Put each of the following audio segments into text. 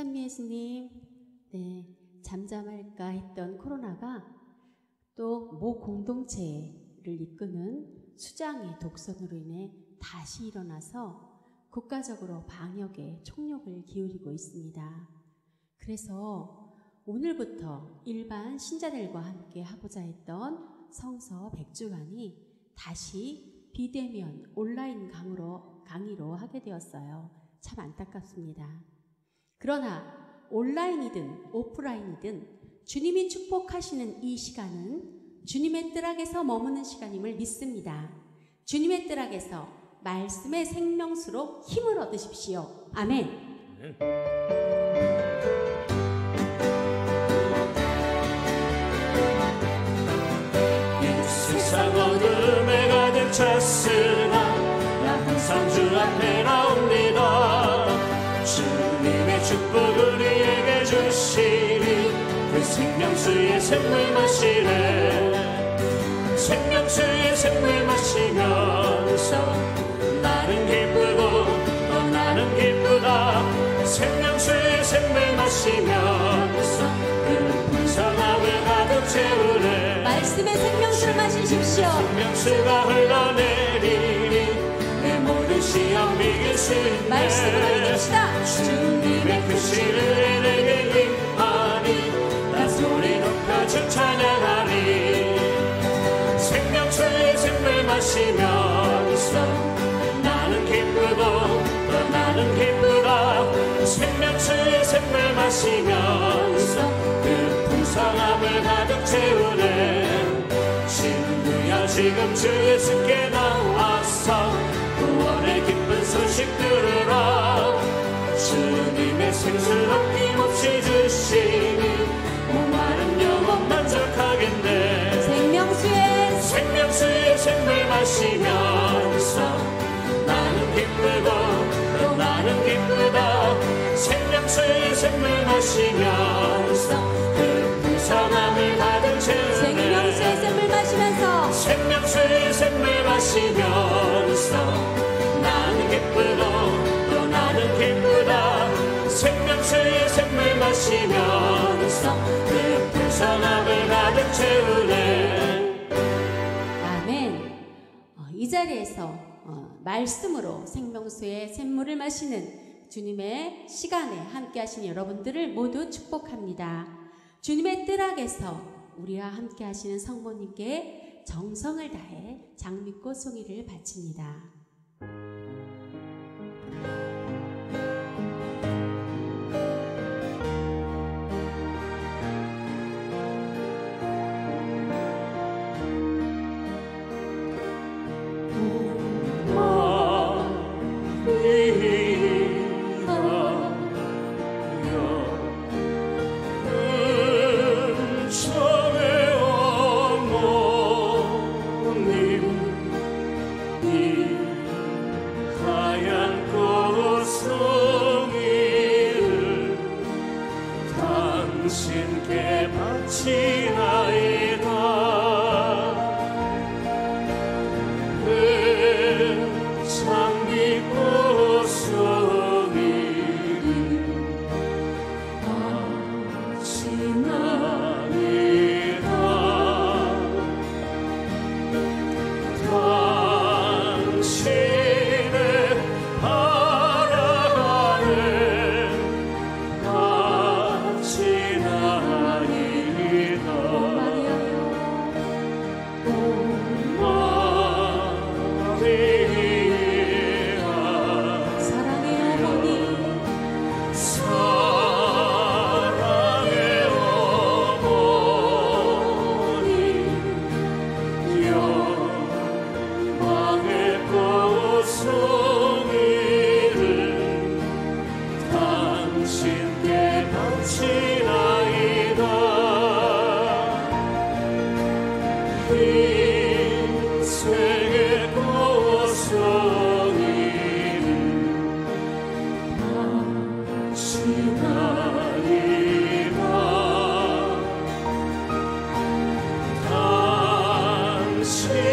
찬미 예수님, 네, 잠잠할까 했던 코로나가 또 모 공동체를 이끄는 수장의 독선으로 인해 다시 일어나서 국가적으로 방역에 총력을 기울이고 있습니다. 그래서 오늘부터 일반 신자들과 함께 하고자 했던 성서 100주간이 다시 비대면 온라인 강의로 하게 되었어요. 참 안타깝습니다. 그러나 온라인이든 오프라인이든 주님이 축복하시는 이 시간은 주님의 뜰 아래서 머무는 시간임을 믿습니다. 주님의 뜰 아래서 말씀의 생명수로 힘을 얻으십시오. 아멘. 이 세상 어둠에 가득 찼으나 나 항상 주 앞에 나옵니다. 주님의 축복 우리에게 주시니 그 생명수의 샘물 마시네. 생명수의 샘물 마시면서 나는 기쁘고 또 나는 기쁘다. 생명수의 샘물 마시면서 그 풍성함을 가득 채우네. 말씀의 생명수를 마시십시오. 생명수가 흘러내리니 내 모든 시험 이길 수 있네. 말씀으로 이깁시다. 주님의 크시를 내게 임하니 나 소리 높여 주 찬양하리. 생명수의 샘물 마시면서 나는 기쁘고 또 나는 기쁘다. 생명수의 샘물 마시면서 그 풍성함을 가득 채우네. 친구야 지금 주 예수께 나와서 구원의 기쁜 소식 들으라. 주님의 생수를 어김없이 주시니 목마른 영혼 만족하겠네. 생명수의 샘물 마시면서 나는 기쁘고 또 나는 기쁘다. 생명수의 샘물 마시면서 그 풍성함을 가득 채우네. 생명수의 샘물 마시면서 생명수의 샘물 마시면서 나는 기쁘고 또 나는 기쁘다. 생명수의 샘물 마시면서 그 풍성함을 가득 채우네. 아멘. 이 자리에서 말씀으로 생명수의 샘물을 마시는 주님의 시간에 함께 하신 여러분들을 모두 축복합니다. 주님의 뜰 아래서 우리와 함께 하시는 성모님께 정성을 다해 장미꽃 송이를 바칩니다. 당신께 바치나이다. 그 장미꽃 송이를 바치나이다.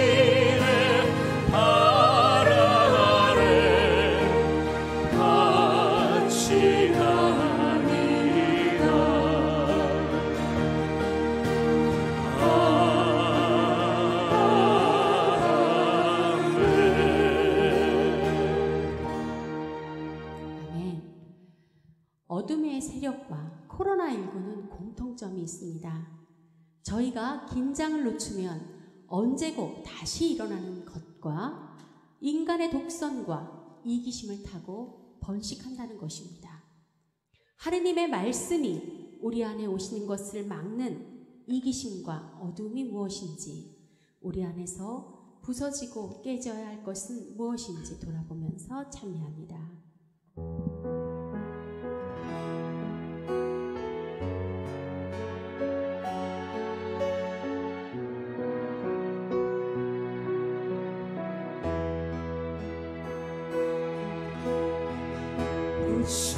당신의 바라를 바치나니 지역과 코로나19는 공통점이 있습니다. 저희가 긴장을 늦추면 언제고 다시 일어나는 것과 인간의 독선과 이기심을 타고 번식한다는 것입니다. 하느님의 말씀이 우리 안에 오시는 것을 막는 이기심과 어둠이 무엇인지, 우리 안에서 부서지고 깨져야 할 것은 무엇인지 돌아보면서 참여합니다.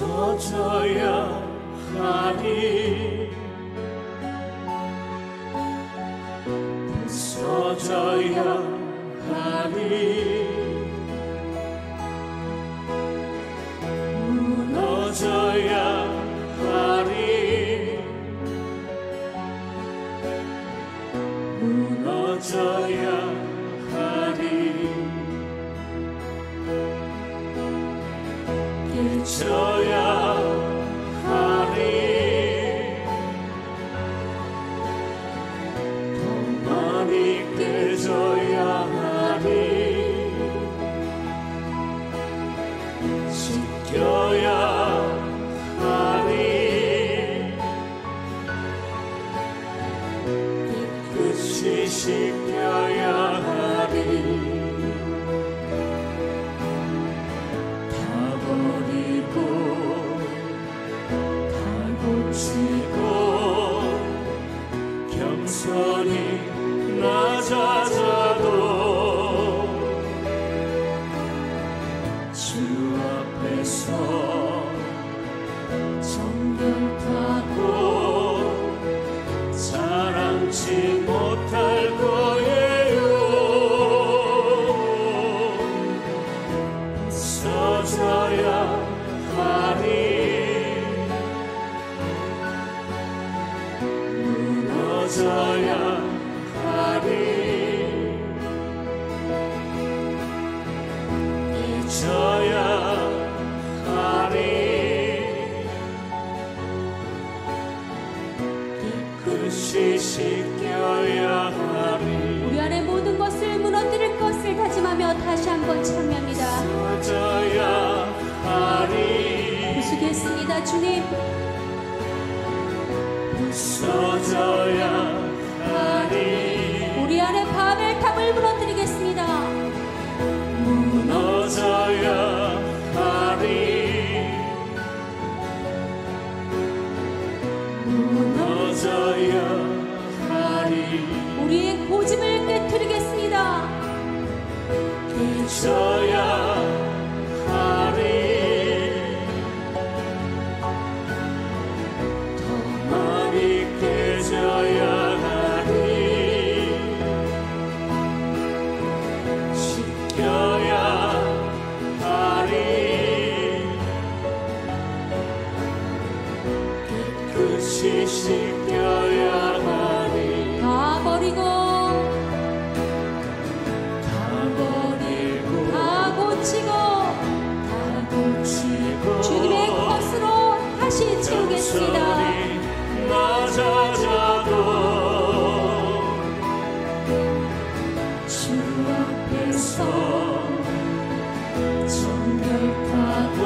부서져야 하니 부서져야 하니 무너져야 하니 무너져야 하니 깨져야 하니 더 많이 깨져야 하니 씻겨야 하니 깨끗이 씻겨야 하니 겸손히 낮아져도 주 앞에서 정결하고 자랑치 못할 거예요. 부서져야 하니 무너져야 하니 잊어야 하니 깨끗이 씻겨야 하니 우리 안에 모든 것을 무너뜨릴 것을 다짐하며 다시 한번 참여합니다. 부서져야 하니 부수겠습니다. 주님, 부서져야 하니 우리 안에 바벨탑을 무너뜨리겠습니다. 무너져야 하니 무너져야 하니 우리의 고집을 깨트리겠습니다. 깨져야 하니 더 많이 깨져야 하니 씻겨야 하니 깨끗이 씻겨야 하니 다 버리고 다 고치고 다 고치고 주님의 것으로 다시 채우겠습니다. 겸손히 낮아져도 주 앞에서 정결하고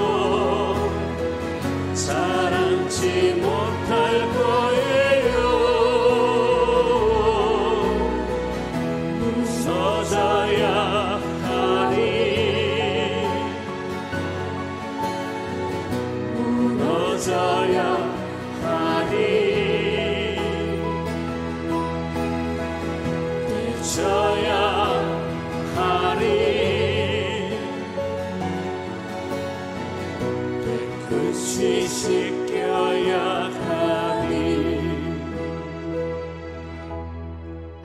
자랑치 못할 거예요. 부서져야 하니 무너져야 하니 깨져야 하니 깨끗이 씻겨야 하니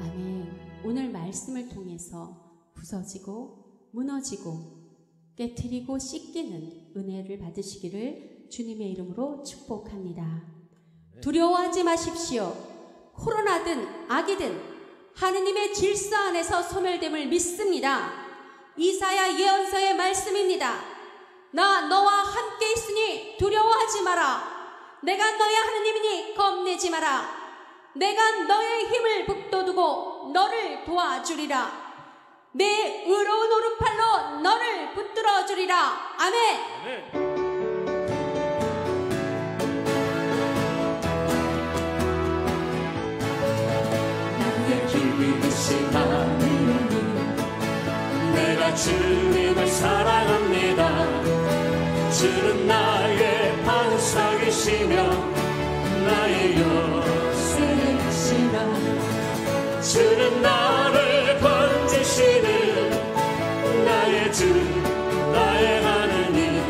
아멘. 오늘 말씀을 통해서 부서지고 무너지고 깨트리고 씻기는 은혜를 받으시기를 주님의 이름으로 축복합니다. 두려워하지 마십시오. 코로나든 악이든 하느님의 질서 안에서 소멸됨을 믿습니다. 이사야 예언서의 말씀입니다. 나 너와 함께 있으니 두려워하지 마라. 내가 너의 하느님이니 겁내지 마라. 내가 너의 힘을 북돋우고 너를 도와주리라. 내 의로운 오른팔로 너를 붙들어 주리라. 아멘. 아멘. 나의 힘이 되신 하느님, 내가 주님을 사랑합니다. 주는 나의 반석이시며 나의 요새이시라. 주는 나를 건지시는 나의 주, 나의 하느님,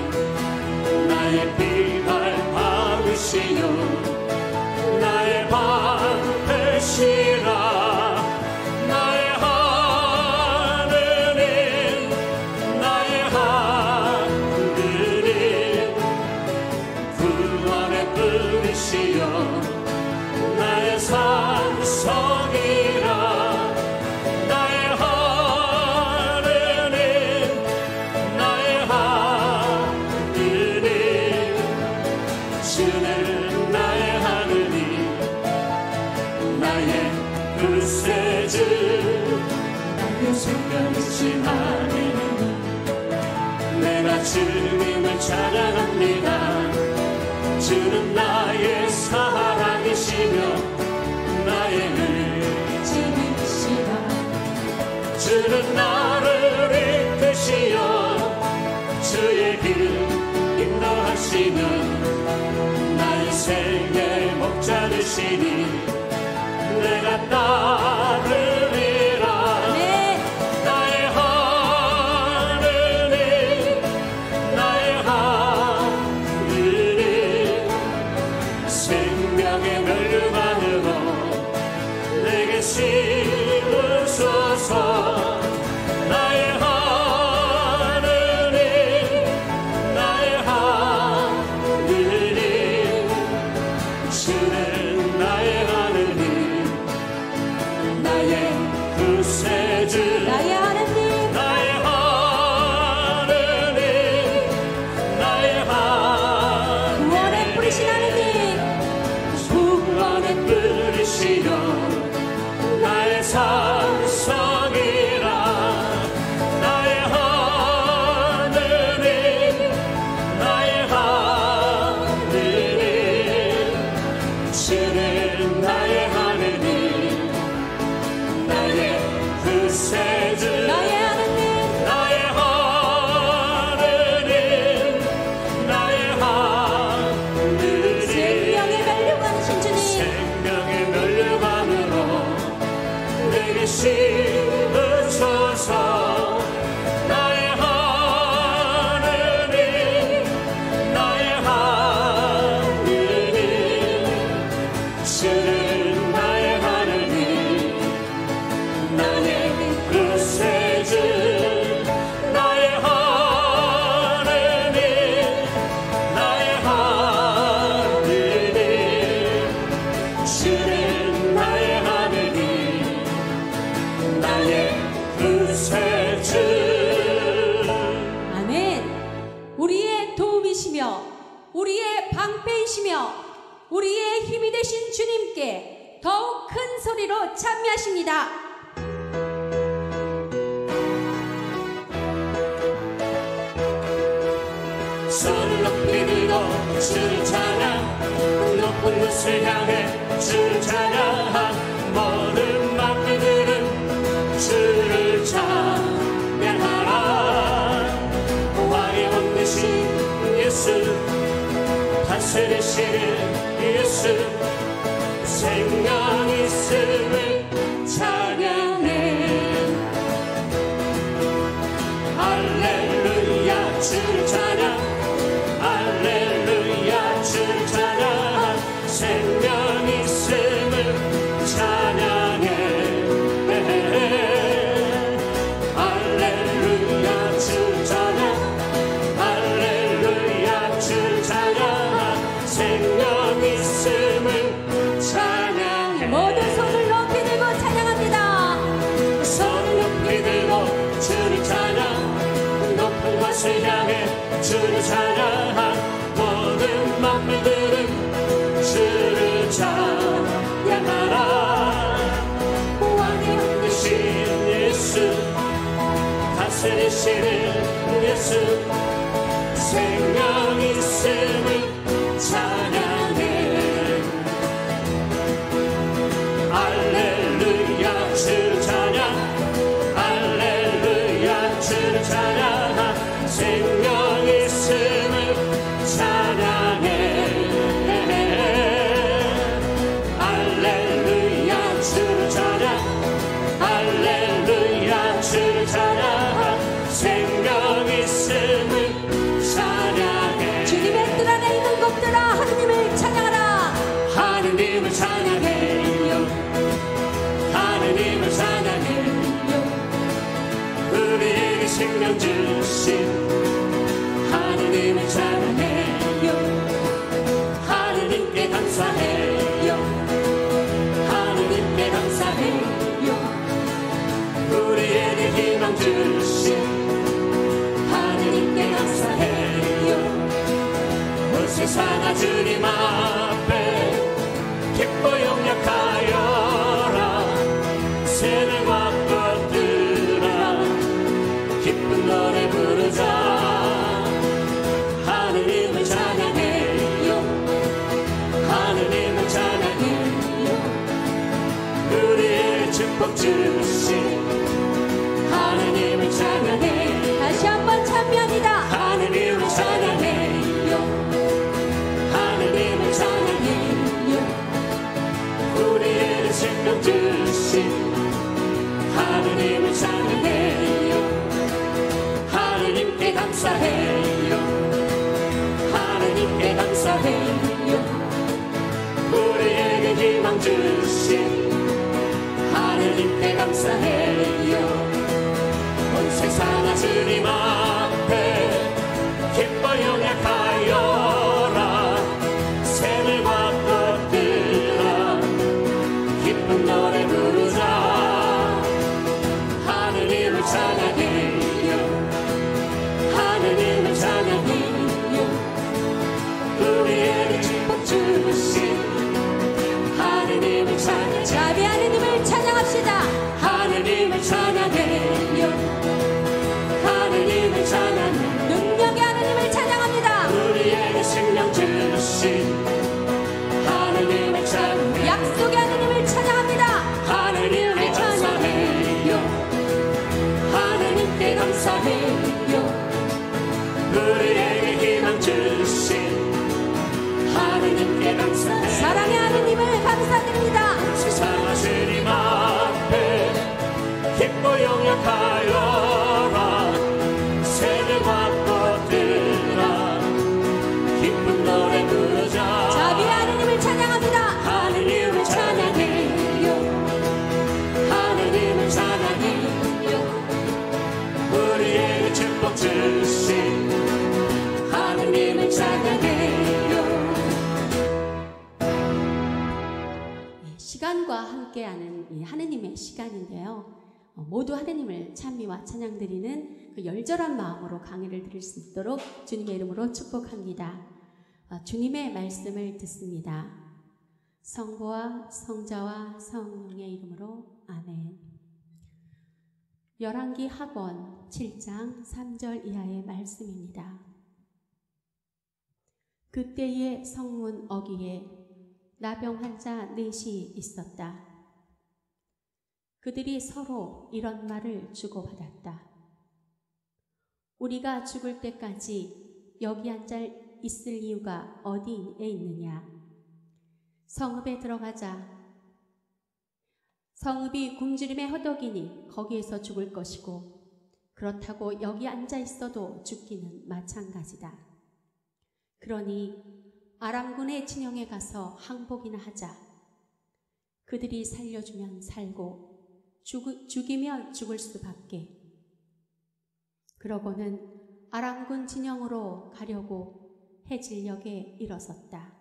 나의 비발 박으시요 나의 방 되시라. 나의 하느님, 나의 하느님, 구원의 뿌리시여 나의 산성이라. 나의 하느님, 나의 하느님, 주는 나의 하느님, 나의 구세주, 나의 생명이신 하느님, 내가 주님을 찬양합니다. 주는 나의 사랑이시며 나의 의지이시라. 주는 나를 이끄시어 주의 길 인도하시는 나의 생의 목자르시니 내가 따르리라. 네. 나의 하느님, 나의 하느님, 생명의 멸류관으로 내게 씌우소서. 나의 하느님, 나의 하느님, 주는 나의 하느님, 나의 구세주, 나의 하느님, 나의 하느님, 나의 구원의 하느님, 뿌리신 하느님, 구원의 뿌리시여 나의 산성이라. 나의 하느님, 나의 하느님, 주는 나의 하느님, 나의 구세주, 나의 하느님, 나의 하느님, 나의 하느님, 생명의 멸류관이신 주님, 생명의 멸류관으로 내게 씌우소서. 나의 하느님, 나의 하느님, 주는 나의 하느님, 나의 구세주, 나의 하느님, 나의 하느님, 주는 나의 하느님, 나의 구세주. 아멘. 우리의 도움이시며 우리의 방패이시며 우리의 힘이 되신 주님께 더욱 큰 소리로 찬미하십니다. 손을 높이 들고 주를 찬양, 높은 곳을 향해 주를 찬양한 모든 만민들은 주를 찬양하라. 왕의 왕 되신 예수, 다스리시는 예수, 생명 있음을 찬양해. 할렐루야 주를 찬양, 할렐루야 주를 찬양, 생명 있음을 찬양해. 할렐루야 주를 찬양, 할렐루야 주를 찬양, 생명 있음을 되시는 예수 생명 있음을 찬양해 할렐루야 주를 찬양 할렐루야 주를 찬양 생명 있음을 찬양해 할렐루야 주를 찬양 할렐루야 주를 찬양 생명 있음을 찬양해 주님의 뜰 안에 있는 것들아 하느님을 찬양하라. 하느님을 찬양해요 하느님을 찬양해요 우리에게 생명 주신 하느님을 찬양해요 하느님께 감사해요 하느님께 감사해요 우리에게 희망 주신 하느님께 감사해요 온 세상아 주님 앞에 기뻐 영약하여라 새들과 꽃들아 기쁜 노래 부르자 하느님을 찬양해요 하느님을 찬양해요 우리의 축복 주신 하느님을 찬양해 다시 한번 찬미합니다. 하느님을 찬양해요 하느님을 찬양해요 우리의 생명 주신 하느님을 찬양해요 하느님께 감사해요 하느님께 감사해요 우리에게 희망 주신 하느님께 감사해요 온 세상아 주님 앞에 기뻐 영약하여라 새들과 꽃들아 기쁜 노래 부르자 하느님을 찬양해요 하느님을 찬양해요 우리에게 축복 주신 하느님을 찬양해 자비 하느님을 찬양합시다. 하느님을 찬양해요 하느님을 찬양해 능력의 하느님을 찬양합니다. 우리에게 생명 주신 하느님을 찬양해 약속의 하느님을 찬양합니다. 하느님께 감사해요 하느님께 감사해요 우리에게 희망 주신 하느님께 감사해요 사랑의 하느님을 감사드립니다. 세상아 주님 앞에 기뻐 영약하여라 새들과 꽃들아 기쁜 노래 부르자 자비 하느님을 찬양합니다. 하느님을 찬양해요 하느님을 찬양해요 우리에게 축복 주신 하느님을 찬양해요 시간과 함께하는 이 하느님의 시간인데요. 모두 하느님을 찬미와 찬양드리는 그 열절한 마음으로 강의를 드릴 수 있도록 주님의 이름으로 축복합니다. 주님의 말씀을 듣습니다. 성부와 성자와 성령의 이름으로 아멘. 열왕기 하권 7장 3절 이하의 말씀입니다. 그때의 성문 어귀에 나병 환자 넷이 있었다. 그들이 서로 이런 말을 주고받았다. 우리가 죽을 때까지 여기 앉아 있을 이유가 어디에 있느냐? 성읍에 들어가자. 성읍이 굶주림의 허덕이니 거기에서 죽을 것이고 그렇다고 여기 앉아 있어도 죽기는 마찬가지다. 그러니 아람군의 진영에 가서 항복이나 하자. 그들이 살려주면 살고 죽이면 죽을 수밖에. 그러고는 아람군 진영으로 가려고 해질녘에 일어섰다.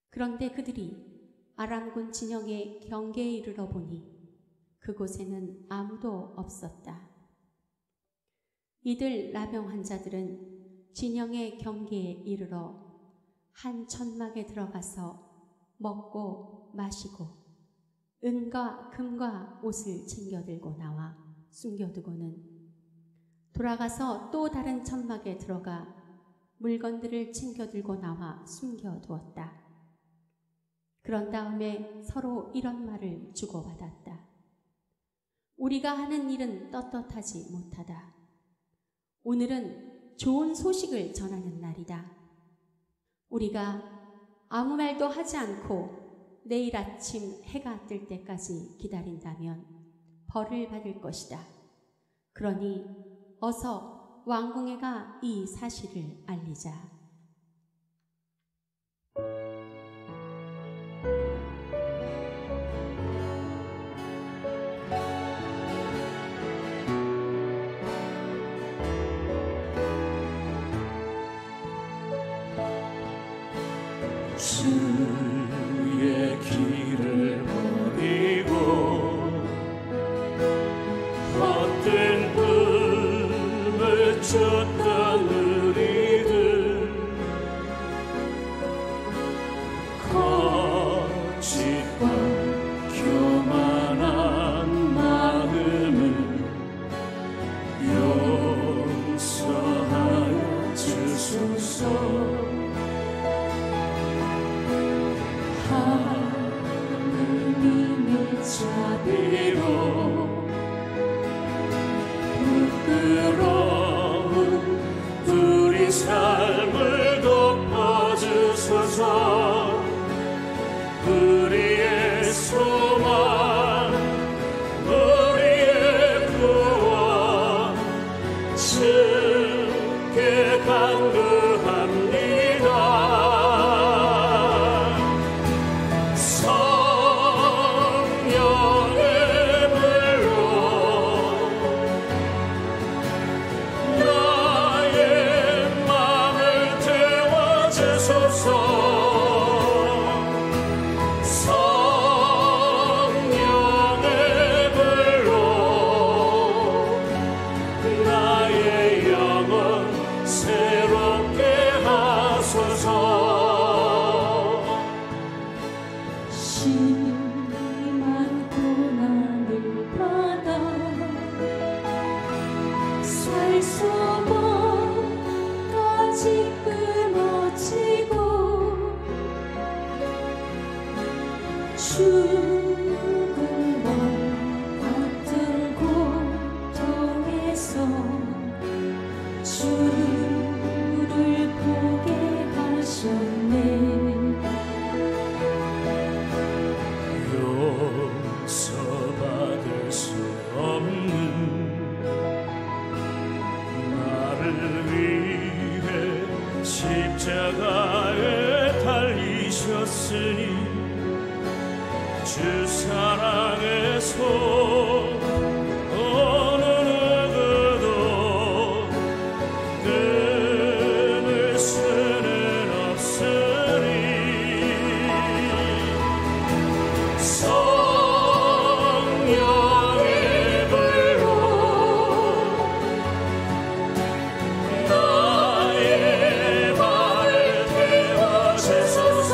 그런데 그들이 아람군 진영의 경계에 이르러 보니 그곳에는 아무도 없었다. 이들 나병 환자들은 진영의 경계에 이르러 한 천막에 들어가서 먹고 마시고 은과 금과 옷을 챙겨들고 나와 숨겨두고는 돌아가서 또 다른 천막에 들어가 물건들을 챙겨 들고 나와 숨겨두었다. 그런 다음에 서로 이런 말을 주고받았다. 우리가 하는 일은 떳떳하지 못하다. 오늘은 좋은 소식을 전하는 날이다. 우리가 아무 말도 하지 않고 내일 아침 해가 뜰 때까지 기다린다면 벌을 받을 것이다. 그러니 어서 왕궁에 가 이 사실을 알리자. 주의 길을 버리고 헛된 꿈을 쫓던 우리들 거짓과 교만한 마음을 용서하여 주소서. 하느님의 자비로 부끄러운 우리 삶을 덮어주소서. 우리의 소망, 우리의 구원 주께 간구합니다. 용서받을 수 없는 나를 위해 십자가에 달리셨으니 주 사랑의 손 어느 누구도 끊을 수는 없으니 성령의 불로 나의 발을 태워주소서.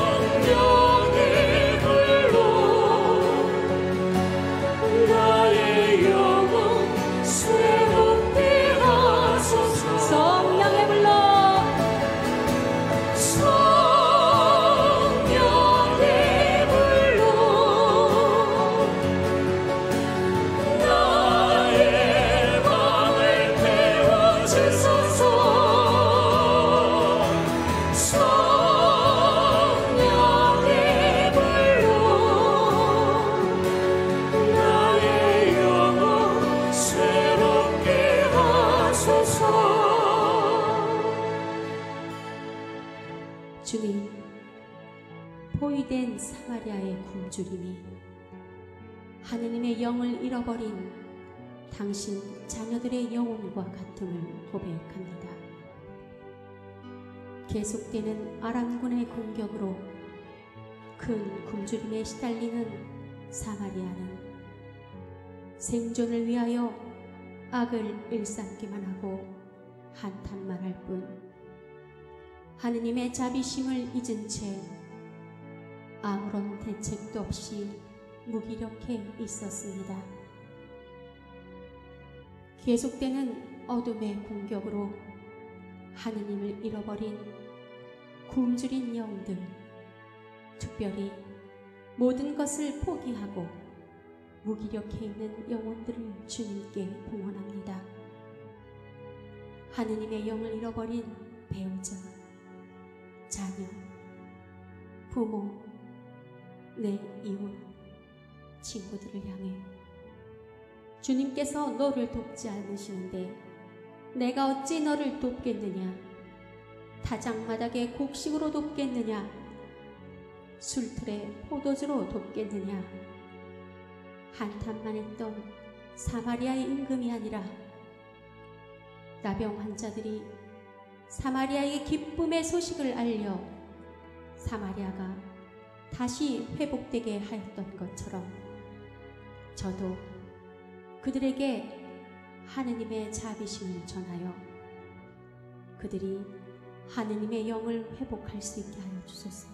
성령의 불로 나의 영혼 새롭게 하소서. 성령의 불로 성령의 불로 나의 밤을 태워주소서. 성령의 불로 나의 영혼 새롭게 하소서. 주님, 포위된 사마리아의 굶주림이 하느님의 영을 잃어버린 당신 자녀들의 영혼과 같음을 고백합니다. 계속되는 아람군의 공격으로 큰 굶주림에 시달리는 사마리아는 생존을 위하여 악을 일삼기만 하고 한탄만 할 뿐 하느님의 자비심을 잊은 채 아무런 대책도 없이 무기력해 있었습니다. 계속되는 어둠의 공격으로 하느님을 잃어버린 굶주린 영들, 특별히 모든 것을 포기하고 무기력해 있는 영혼들을 주님께 봉헌합니다. 하느님의 영을 잃어버린 배우자, 자녀, 부모, 내 이웃, 친구들을 향해 주님께서 너를 돕지 않으시는데 내가 어찌 너를 돕겠느냐? 타작마당의 곡식으로 돕겠느냐? 술틀에 포도주로 돕겠느냐? 한탄만 했던 사마리아의 임금이 아니라 나병 환자들이 사마리아의 기쁨의 소식을 알려 사마리아가 다시 회복되게 하였던 것처럼 저도 그들에게 하느님의 자비심을 전하여 그들이 하느님의 영을 회복할 수 있게 하여 주소서.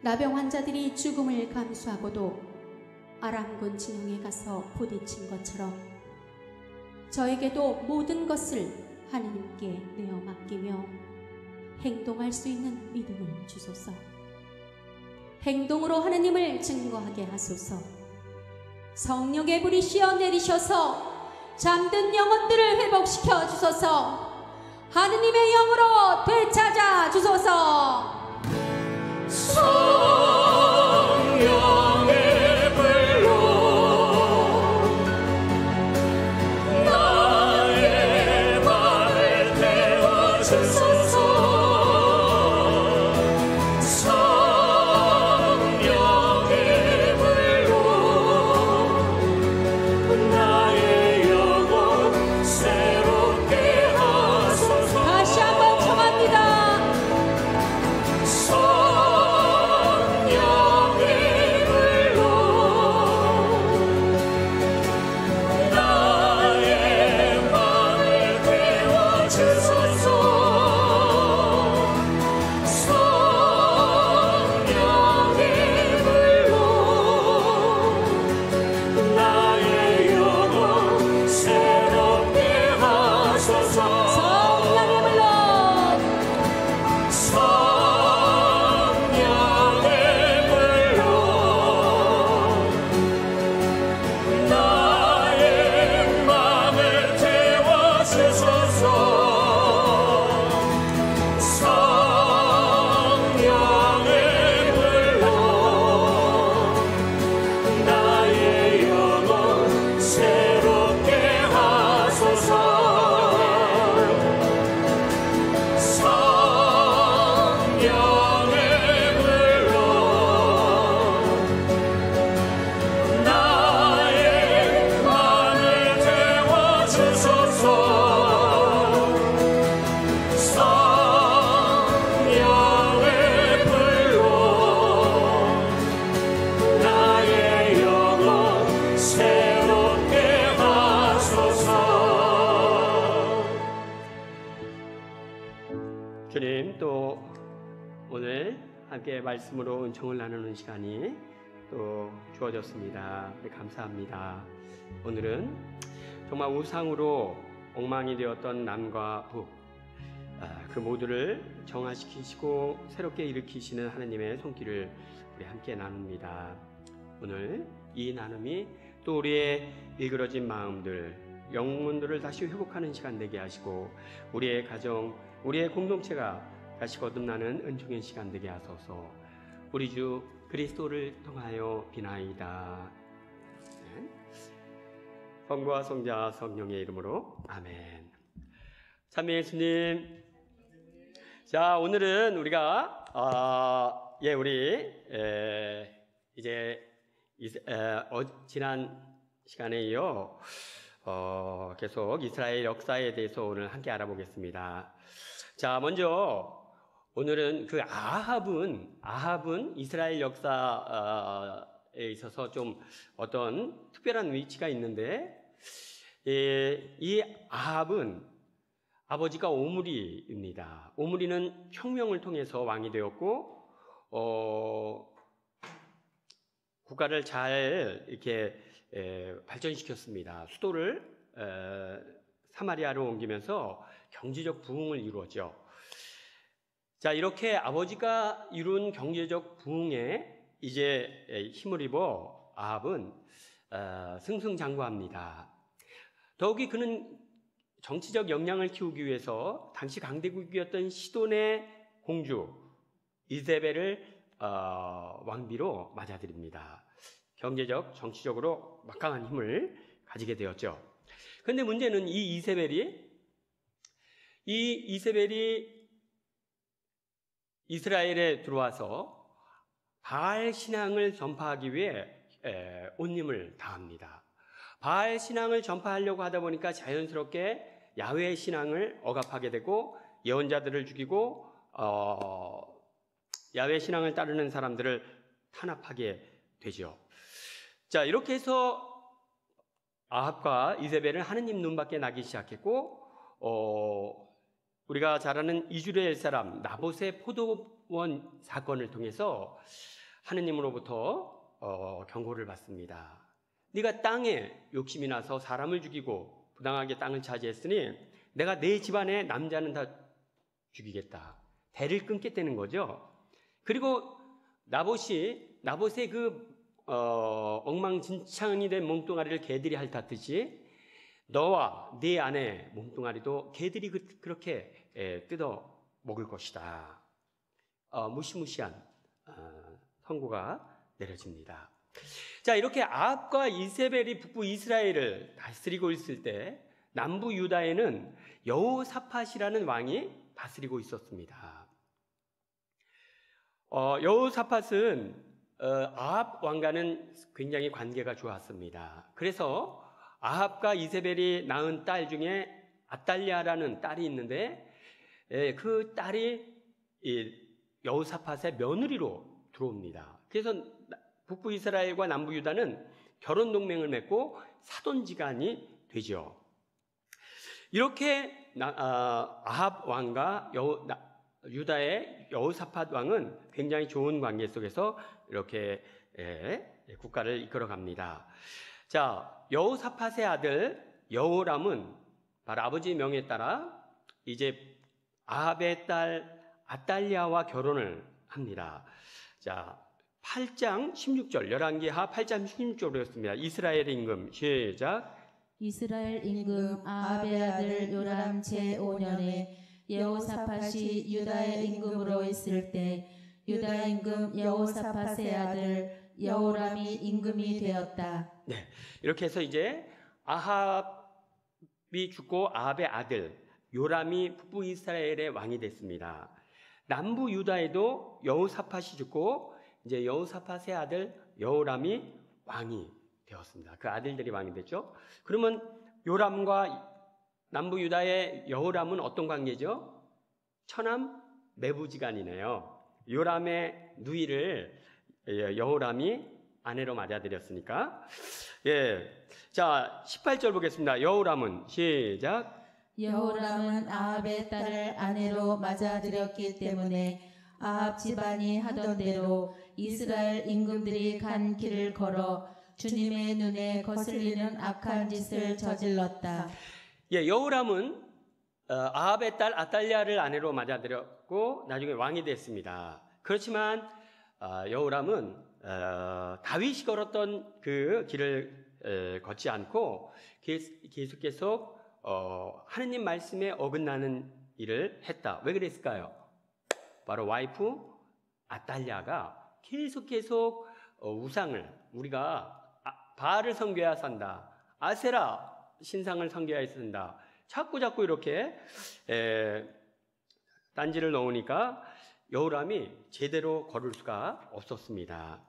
나병 환자들이 죽음을 감수하고도 아람군 진영에 가서 부딪힌 것처럼 저에게도 모든 것을 하느님께 내어 맡기며 행동할 수 있는 믿음을 주소서. 행동으로 하느님을 증거하게 하소서. 성령의 불이 시어 내리셔서 잠든 영혼들을 회복시켜 주소서. 하느님의 영으로 되찾아 주소서. 성령의 불로 나의 맘을 태워주소서. 성령의 불로 나의 영혼 새롭게 하소서. 다시 한번 청합니다. 주님, 또 오늘 함께 말씀으로 은총을 나누는 시간이 또 주어졌습니다. 감사합니다. 오늘은 정말 우상으로 엉망이 되었던 남과 북, 그 모두를 정화시키시고 새롭게 일으키시는 하나님의 손길을 우리 함께 나눕니다. 오늘 이 나눔이 또 우리의 일그러진 마음들, 영혼들을 다시 회복하는 시간 되게 하시고 우리의 가정, 우리의 공동체가 다시 거듭나는 은총의 시간 되게 하소서. 우리 주 그리스도를 통하여 비나이다. 성부와 성자 성령의 이름으로 아멘. 참여 예수님. 자, 오늘은 우리가 지난 시간에 이어 계속 이스라엘 역사에 대해서 오늘 함께 알아보겠습니다. 자, 먼저 오늘은 그 아합은 이스라엘 역사에 있어서 좀 어떤 특별한 위치가 있는데, 이 아합은 아버지가 오므리입니다. 오므리는 혁명을 통해서 왕이 되었고 국가를 잘 이렇게 발전시켰습니다. 수도를 사마리아로 옮기면서 경제적 부흥을 이루었죠. 자, 이렇게 아버지가 이룬 경제적 부흥에 이제 힘을 입어 아합은 승승장구합니다. 더욱이 그는 정치적 역량을 키우기 위해서 당시 강대국이었던 시돈의 공주 이세벨을 왕비로 맞아들입니다. 경제적, 정치적으로 막강한 힘을 가지게 되었죠. 그런데 문제는 이 이세벨이 이스라엘에 들어와서 바알 신앙을 전파하기 위해 온 힘을 다합니다. 바알 신앙을 전파하려고 하다 보니까 자연스럽게 야훼 신앙을 억압하게 되고 예언자들을 죽이고 야훼 신앙을 따르는 사람들을 탄압하게 되죠. 자, 이렇게 해서 아합과 이세벨은 하느님 눈밖에 나기 시작했고 우리가 잘 아는 이스라엘 사람 나봇의 포도원 사건을 통해서 하느님으로부터 경고를 받습니다. 네가 땅에 욕심이 나서 사람을 죽이고 부당하게 땅을 차지했으니 내가 내 집안의 남자는 다 죽이겠다. 대를 끊겠다는 거죠. 그리고 나봇의 그 엉망진창이 된 몸뚱아리를 개들이 핥았듯이 너와 네 아내 몸뚱아리도 개들이 그렇게 뜯어 먹을 것이다. 무시무시한 선고가 내려집니다. 자, 이렇게 아합과 이세벨이 북부 이스라엘을 다스리고 있을 때 남부 유다에는 여호사밧이라는 왕이 다스리고 있었습니다. 여호사밧은 아합 왕과는 굉장히 관계가 좋았습니다. 그래서 아합과 이세벨이 낳은 딸 중에 아달랴라는 딸이 있는데 그 딸이 여호사밧의 며느리로 들어옵니다. 그래서 북부 이스라엘과 남부 유다는 결혼 동맹을 맺고 사돈지간이 되죠. 이렇게 아합 왕과 유다의 여호사밧 왕은 굉장히 좋은 관계 속에서 이렇게 국가를 이끌어갑니다. 자, 여호사밧의 아들 여호람은 바로 아버지의 명에 따라 이제 아합의 딸 아달랴와 결혼을 합니다. 자, 8장 16절, 열왕기하 8장 16절이었습니다. 이스라엘 임금 시작. 이스라엘 임금 아합의 아들 요람 제5년에 여호사밧이 유다의 임금으로 있을 때 유다 임금 여호사밧의 아들 여호람이 임금이 되었다. 네, 이렇게 해서 이제 아합이 죽고 아합의 아들 요람이 북부 이스라엘의 왕이 됐습니다. 남부 유다에도 여호사밧이 죽고 이제 여호사밧의 아들 여호람이 왕이 되었습니다. 그 아들들이 왕이 됐죠. 그러면 요람과 남부 유다의 여호람은 어떤 관계죠? 처남 매부지간이네요. 요람의 누이를 여호람이 아내로 맞아들였으니까. 자, 18절 보겠습니다. 여호람은 시작. 여호람은 아합의 딸을 아내로 맞아들였기 때문에 아합 집안이 하던 대로 이스라엘 임금들이 간 길을 걸어 주님의 눈에 거슬리는 악한 짓을 저질렀다. 여호람은 아합의 딸 아달랴를 아내로 맞아들였고 나중에 왕이 됐습니다. 그렇지만 여호람은 다윗이 걸었던 그 길을 걷지 않고 계속 하느님 말씀에 어긋나는 일을 했다. 왜 그랬을까요? 바로 와이프 아달랴가 계속 우상을 우리가 바알을 섬겨야 산다. 아세라 신상을 섬겨야 산다. 자꾸 이렇게 딴지를 넣으니까 여호람이 제대로 걸을 수가 없었습니다.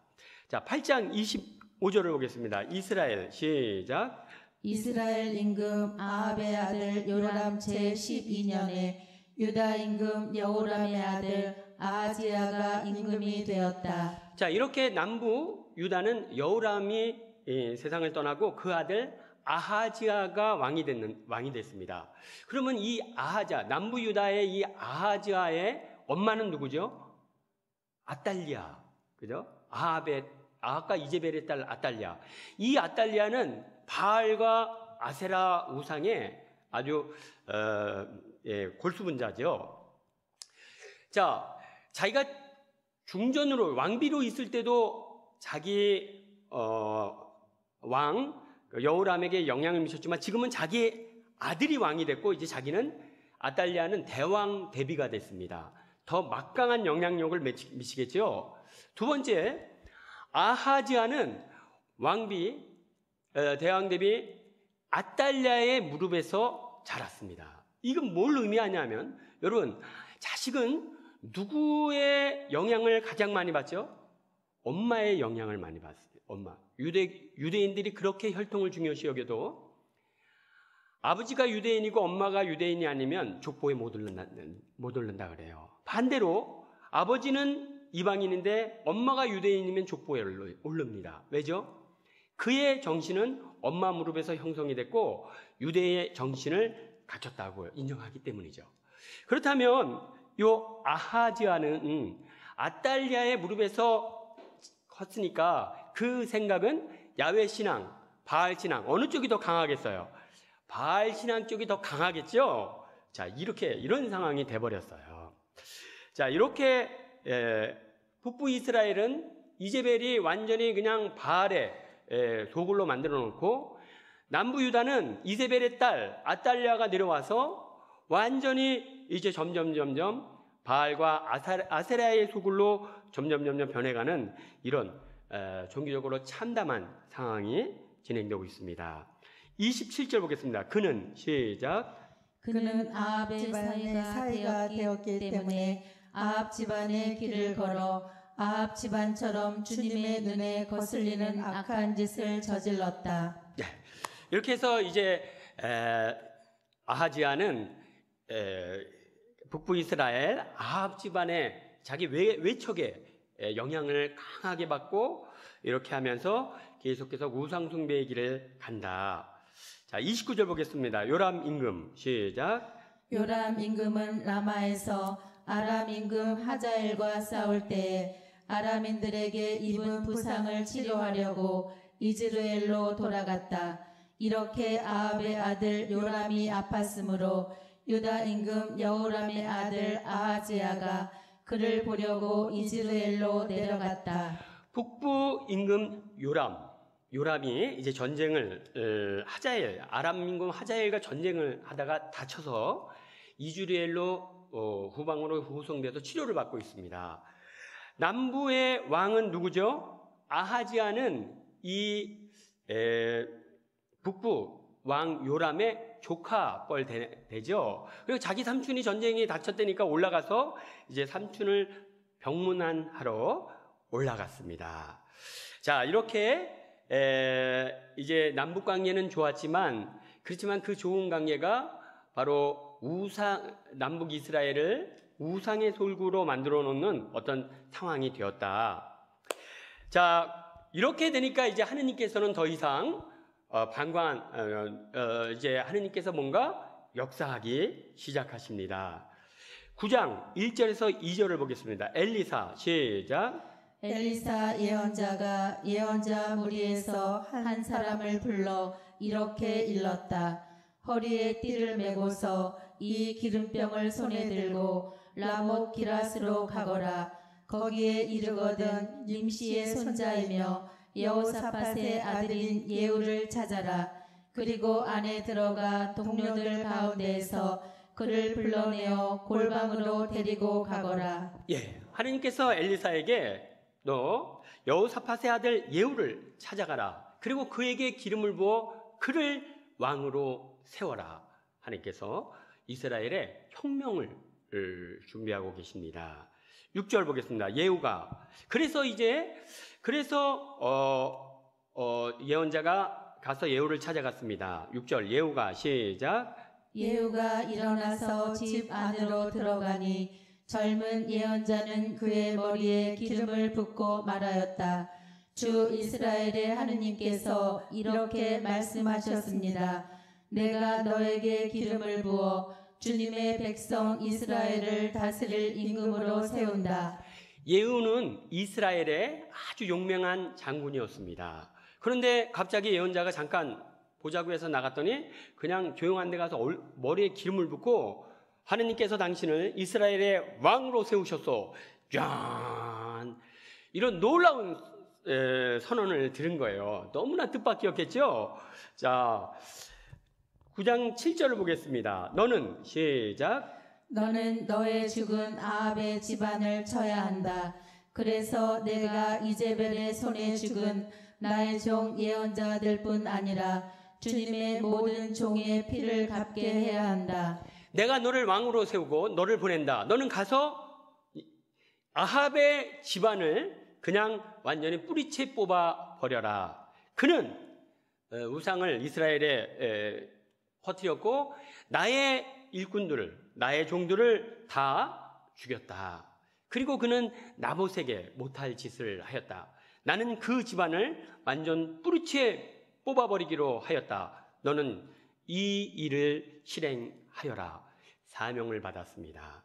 자, 8장 25절을 보겠습니다. 이스라엘 시작. 이스라엘 임금 아합의 아들 요람 제12년에 유다 임금 여호람의 아들 아하지야가 임금이 되었다. 자, 이렇게 남부 유다는 여호람이 세상을 떠나고 그 아들 아하지야가 왕이 됐습니다. 그러면 이 아하자, 남부 유다의 이 아하지야의 엄마는 누구죠? 아달랴, 그죠? 아합의 아합과 이제벨의 딸 아달랴. 이 아달랴는 바알과 아세라 우상의 아주 골수분자죠. 자, 자기가 중전으로 왕비로 있을 때도 자기 왕 여호람에게 영향을 미쳤지만 지금은 자기 아들이 왕이 됐고 이제 자기는 아달랴는 대왕 대비가 됐습니다. 더 막강한 영향력을 미치겠죠. 두 번째, 아하지야는 왕비 대왕 대비 아달랴의 무릎에서 자랐습니다. 이건 뭘 의미하냐면 여러분, 자식은 누구의 영향을 가장 많이 받죠? 엄마의 영향을 많이 받습니다. 엄마. 유대인들이 그렇게 혈통을 중요시 여겨도 아버지가 유대인이고 엄마가 유대인이 아니면 족보에 못 오른다 그래요. 반대로 아버지는 이방인인데 엄마가 유대인이면 족보에 오릅니다. 왜죠? 그의 정신은 엄마 무릎에서 형성이 됐고 유대의 정신을 갖췄다고 인정하기 때문이죠. 그렇다면 요 아하지야는 아달랴의 무릎에서 컸으니까 그 생각은 야훼 신앙, 바알 신앙 어느 쪽이 더 강하겠어요? 바알 신앙 쪽이 더 강하겠죠. 자, 이런 상황이 돼버렸어요. 자, 이렇게 북부 이스라엘은 이제벨이 완전히 그냥 바알의 소굴로 만들어 놓고 남부 유다는 이세벨의 딸 아달랴가 내려와서 완전히 이제 점점 바알과 아세라의 소굴로 점점 변해가는 이런 종교적으로 참담한 상황이 진행되고 있습니다. 27절 보겠습니다. 그는 시작. 그는 아합의 사이가 되었기 때문에 아합 집안의 길을 걸어 아합 집안처럼 주님의 눈에 거슬리는 악한 짓을 저질렀다. 네. 이렇게 해서 이제 아하지야는 북부 이스라엘 아합 집안의 자기 외척의 영향을 강하게 받고 이렇게 하면서 계속해서 우상 숭배의 길을 간다. 자, 29절 보겠습니다. 요람 임금 시작. 요람 임금은 라마에서 아람 임금 하자엘과 싸울 때에 아람인들에게 입은 부상을 치료하려고 이즈르엘로 돌아갔다. 이렇게 아합의 아들 요람이 아팠으므로 유다 임금 여호람의 아들 아하지야가 그를 보려고 이즈르엘로 내려갔다. 북부 임금 요람이 이제 전쟁을 아람 임금 하자엘과 전쟁을 하다가 다쳐서 이즈르엘로 후방으로 후송돼서 치료를 받고 있습니다. 남부의 왕은 누구죠? 아하지야는 이 북부 왕 요람의 조카뻘 되죠. 그리고 자기 삼촌이 전쟁에 다쳤다니까 올라가서 이제 삼촌을 병문안하러 올라갔습니다. 자, 이렇게 이제 남북 관계는 좋았지만 그렇지만 그 좋은 관계가 바로 남북 이스라엘을 우상의 솔구로 만들어 놓는 어떤 상황이 되었다. 자, 이렇게 되니까 이제 하느님께서는 더 이상 이제 하느님께서 뭔가 역사하기 시작하십니다. 9장 1절에서 2절을 보겠습니다. 엘리사 시작. 엘리사 예언자가 예언자 무리에서 한 사람을 불러 이렇게 일렀다. 허리에 띠를 메고서 이 기름병을 손에 들고 라못 기라스로 가거라. 거기에 이르거든 nim시의 손자이며 여호사밧의 아들인 예후를 찾아라. 그리고 안에 들어가 동료들 가운데에서 그를 불러내어 골방으로 데리고 가거라. 예, 하나님께서 엘리사에게 너 여호사밧의 아들 예후를 찾아가라. 그리고 그에게 기름을 부어 그를 왕으로 세워라. 하나님께서 이스라엘의 혁명을 준비하고 계십니다. 6절 보겠습니다. 예후가 그래서 예언자가 가서 예후를 찾아갔습니다. 6절 예후가 시작. 예후가 일어나서 집 안으로 들어가니 젊은 예언자는 그의 머리에 기름을 붓고 말하였다. 주 이스라엘의 하느님께서 이렇게 말씀하셨습니다. 내가 너에게 기름을 부어 주님의 백성 이스라엘을 다스릴 임금으로 세운다. 예후는 이스라엘의 아주 용맹한 장군이었습니다. 그런데 갑자기 예언자가 잠깐 보자고 해서 나갔더니 그냥 조용한 데 가서 머리에 기름을 붓고 하느님께서 당신을 이스라엘의 왕으로 세우셨소. 짠! 이런 놀라운 선언을 들은 거예요. 너무나 뜻밖이었겠죠? 자, 9장 7절을 보겠습니다. 너는 시작. 너는 너의 죽은 아합의 집안을 쳐야 한다. 그래서 내가 이제벨의 손에 죽은 나의 종 예언자들뿐 아니라 주님의 모든 종의 피를 갚게 해야 한다. 내가 너를 왕으로 세우고 너를 보낸다. 너는 가서 아합의 집안을 그냥 완전히 뿌리채 뽑아 버려라. 그는 우상을 이스라엘에 퍼뜨렸고 나의 일꾼들을, 나의 종들을 다 죽였다. 그리고 그는 나봇에게 못할 짓을 하였다. 나는 그 집안을 완전 뿌리채 뽑아버리기로 하였다. 너는 이 일을 실행하여라. 사명을 받았습니다.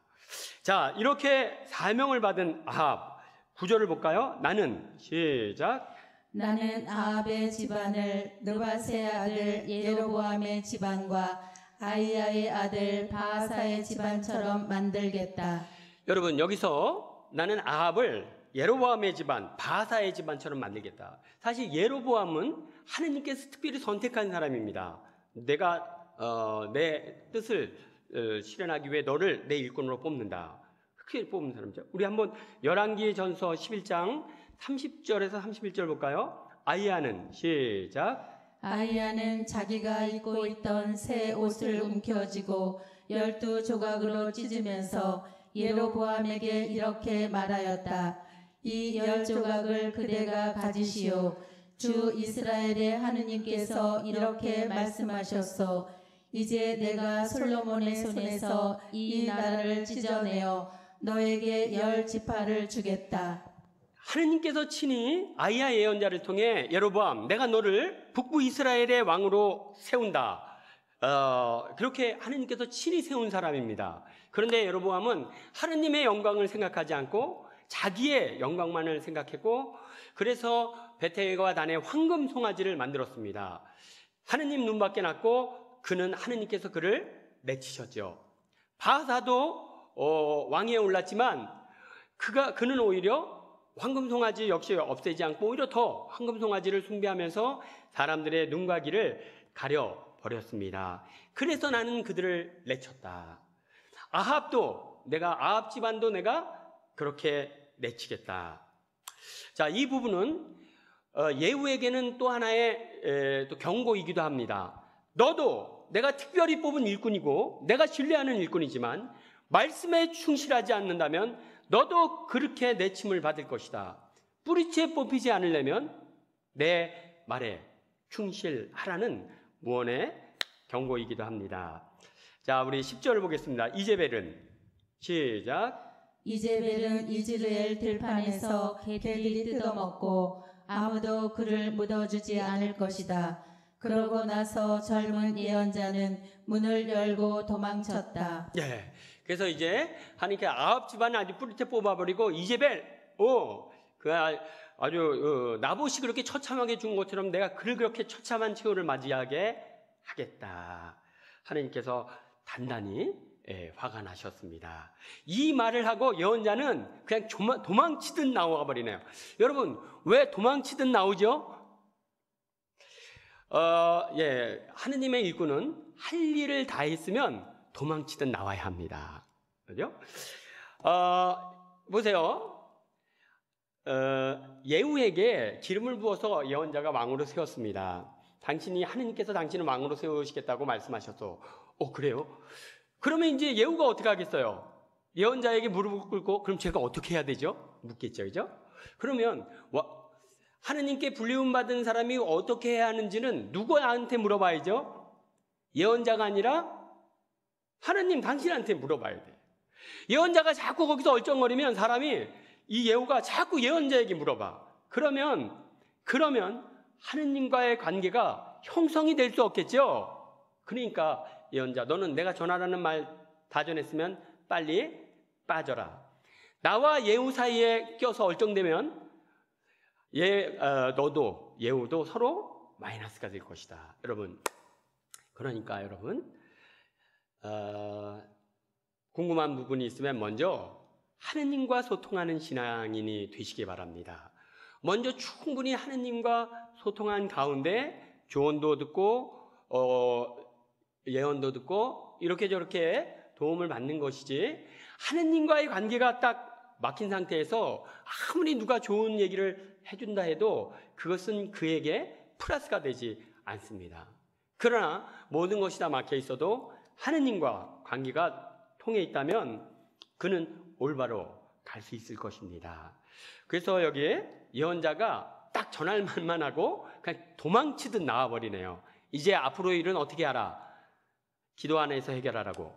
자, 이렇게 사명을 받은 아합 9절을 볼까요? 나는 시작. 나는 아합의 집안을 느바세의 아들 예로보암의 집안과 아이야의 아들 바하사의 집안처럼 만들겠다. 여러분, 여기서 나는 아합을 예로보암의 집안, 바하사의 집안처럼 만들겠다. 사실 예로보암은 하느님께서 특별히 선택한 사람입니다. 내가 내 뜻을 실현하기 위해 너를 내 일꾼으로 뽑는다. 그렇게 뽑는 사람이죠. 우리 한번 열왕기전서 11장 30절에서 31절 볼까요? 아이야는 시작. 아이야는 자기가 입고 있던 새 옷을 움켜쥐고 12조각으로 찢으면서 예로보암에게 이렇게 말하였다. 이 10조각을 그대가 가지시오. 주 이스라엘의 하느님께서 이렇게 말씀하셨소. 이제 내가 솔로몬의 손에서 이 나라를 찢어내어 너에게 10지파를 주겠다. 하느님께서 친히 아이야 예언자를 통해 예로보암, 내가 너를 북부 이스라엘의 왕으로 세운다. 그렇게 하느님께서 친히 세운 사람입니다. 그런데 예로보암은 하느님의 영광을 생각하지 않고 자기의 영광만을 생각했고, 그래서 베텔과 단에 황금 송아지를 만들었습니다. 하느님 눈밖에 났고 그는 하느님께서 그를 내치셨죠. 바하사도 왕위에 올랐지만 그는 오히려 황금 송아지 역시 없애지 않고 오히려 더 황금 송아지를 숭배하면서 사람들의 눈과 귀를 가려 버렸습니다. 그래서 나는 그들을 내쳤다. 아합도 아합 집안도 내가 그렇게 내치겠다. 자, 이 부분은 예후에게는 또 하나의 또 경고이기도 합니다. 너도 내가 특별히 뽑은 일꾼이고 내가 신뢰하는 일꾼이지만 말씀에 충실하지 않는다면 너도 그렇게 내침을 받을 것이다. 뿌리채 뽑히지 않으려면 내 말에 충실하라는 무언의 경고이기도 합니다. 자, 우리 10절을 보겠습니다. 이제벨은 시작. 이제벨은 이즈르엘 들판에서 갤리 뜯어먹고 아무도 그를 묻어주지 않을 것이다. 그러고 나서 젊은 예언자는 문을 열고 도망쳤다. 예. 그래서 이제 하나님께 아합 집안을 아주 뿌리채 뽑아버리고 이제벨, 아주 나봇이 그렇게 처참하게 죽은 것처럼 내가 그를 그렇게 처참한 최후를 맞이하게 하겠다. 하나님께서 단단히 화가 나셨습니다. 이 말을 하고 예언자는 그냥 도망치듯 나와 버리네요. 여러분, 왜 도망치듯 나오죠? 하느님의 일꾼은 할 일을 다 했으면 도망치듯 나와야 합니다. 그죠? 보세요. 예후에게 기름을 부어서 예언자가 왕으로 세웠습니다. 하느님께서 당신을 왕으로 세우시겠다고 말씀하셨어. 그래요? 그러면 이제 예후가 어떻게 하겠어요? 예언자에게 무릎을 꿇고 그럼 제가 어떻게 해야 되죠? 묻겠죠, 그죠? 그러면 하느님께 불리움 받은 사람이 어떻게 해야 하는지는 누구한테 물어봐야죠? 예언자가 아니라 하느님 당신한테 물어봐야 돼. 예언자가 자꾸 거기서 얼쩡거리면 사람이 이 예후가 자꾸 예언자에게 물어봐. 그러면 하느님과의 관계가 형성이 될 수 없겠죠? 그러니까 예언자, 너는 내가 전하라는 말 다 전했으면 빨리 빠져라. 나와 예후 사이에 껴서 얼쩡되면 너도 예후도 서로 마이너스가 될 것이다. 여러분, 그러니까 여러분 궁금한 부분이 있으면 먼저 하느님과 소통하는 신앙인이 되시기 바랍니다. 먼저 충분히 하느님과 소통한 가운데 조언도 듣고 예언도 듣고 이렇게 저렇게 도움을 받는 것이지, 하느님과의 관계가 딱 막힌 상태에서 아무리 누가 좋은 얘기를 해준다 해도 그것은 그에게 플러스가 되지 않습니다. 그러나 모든 것이 다 막혀 있어도 하느님과 관계가 통해 있다면 그는 올바로 갈 수 있을 것입니다. 그래서 여기에 예언자가 딱 전할 말만 하고 그냥 도망치듯 나와버리네요. 이제 앞으로의 일은 어떻게 하라? 기도 안에서 해결하라고.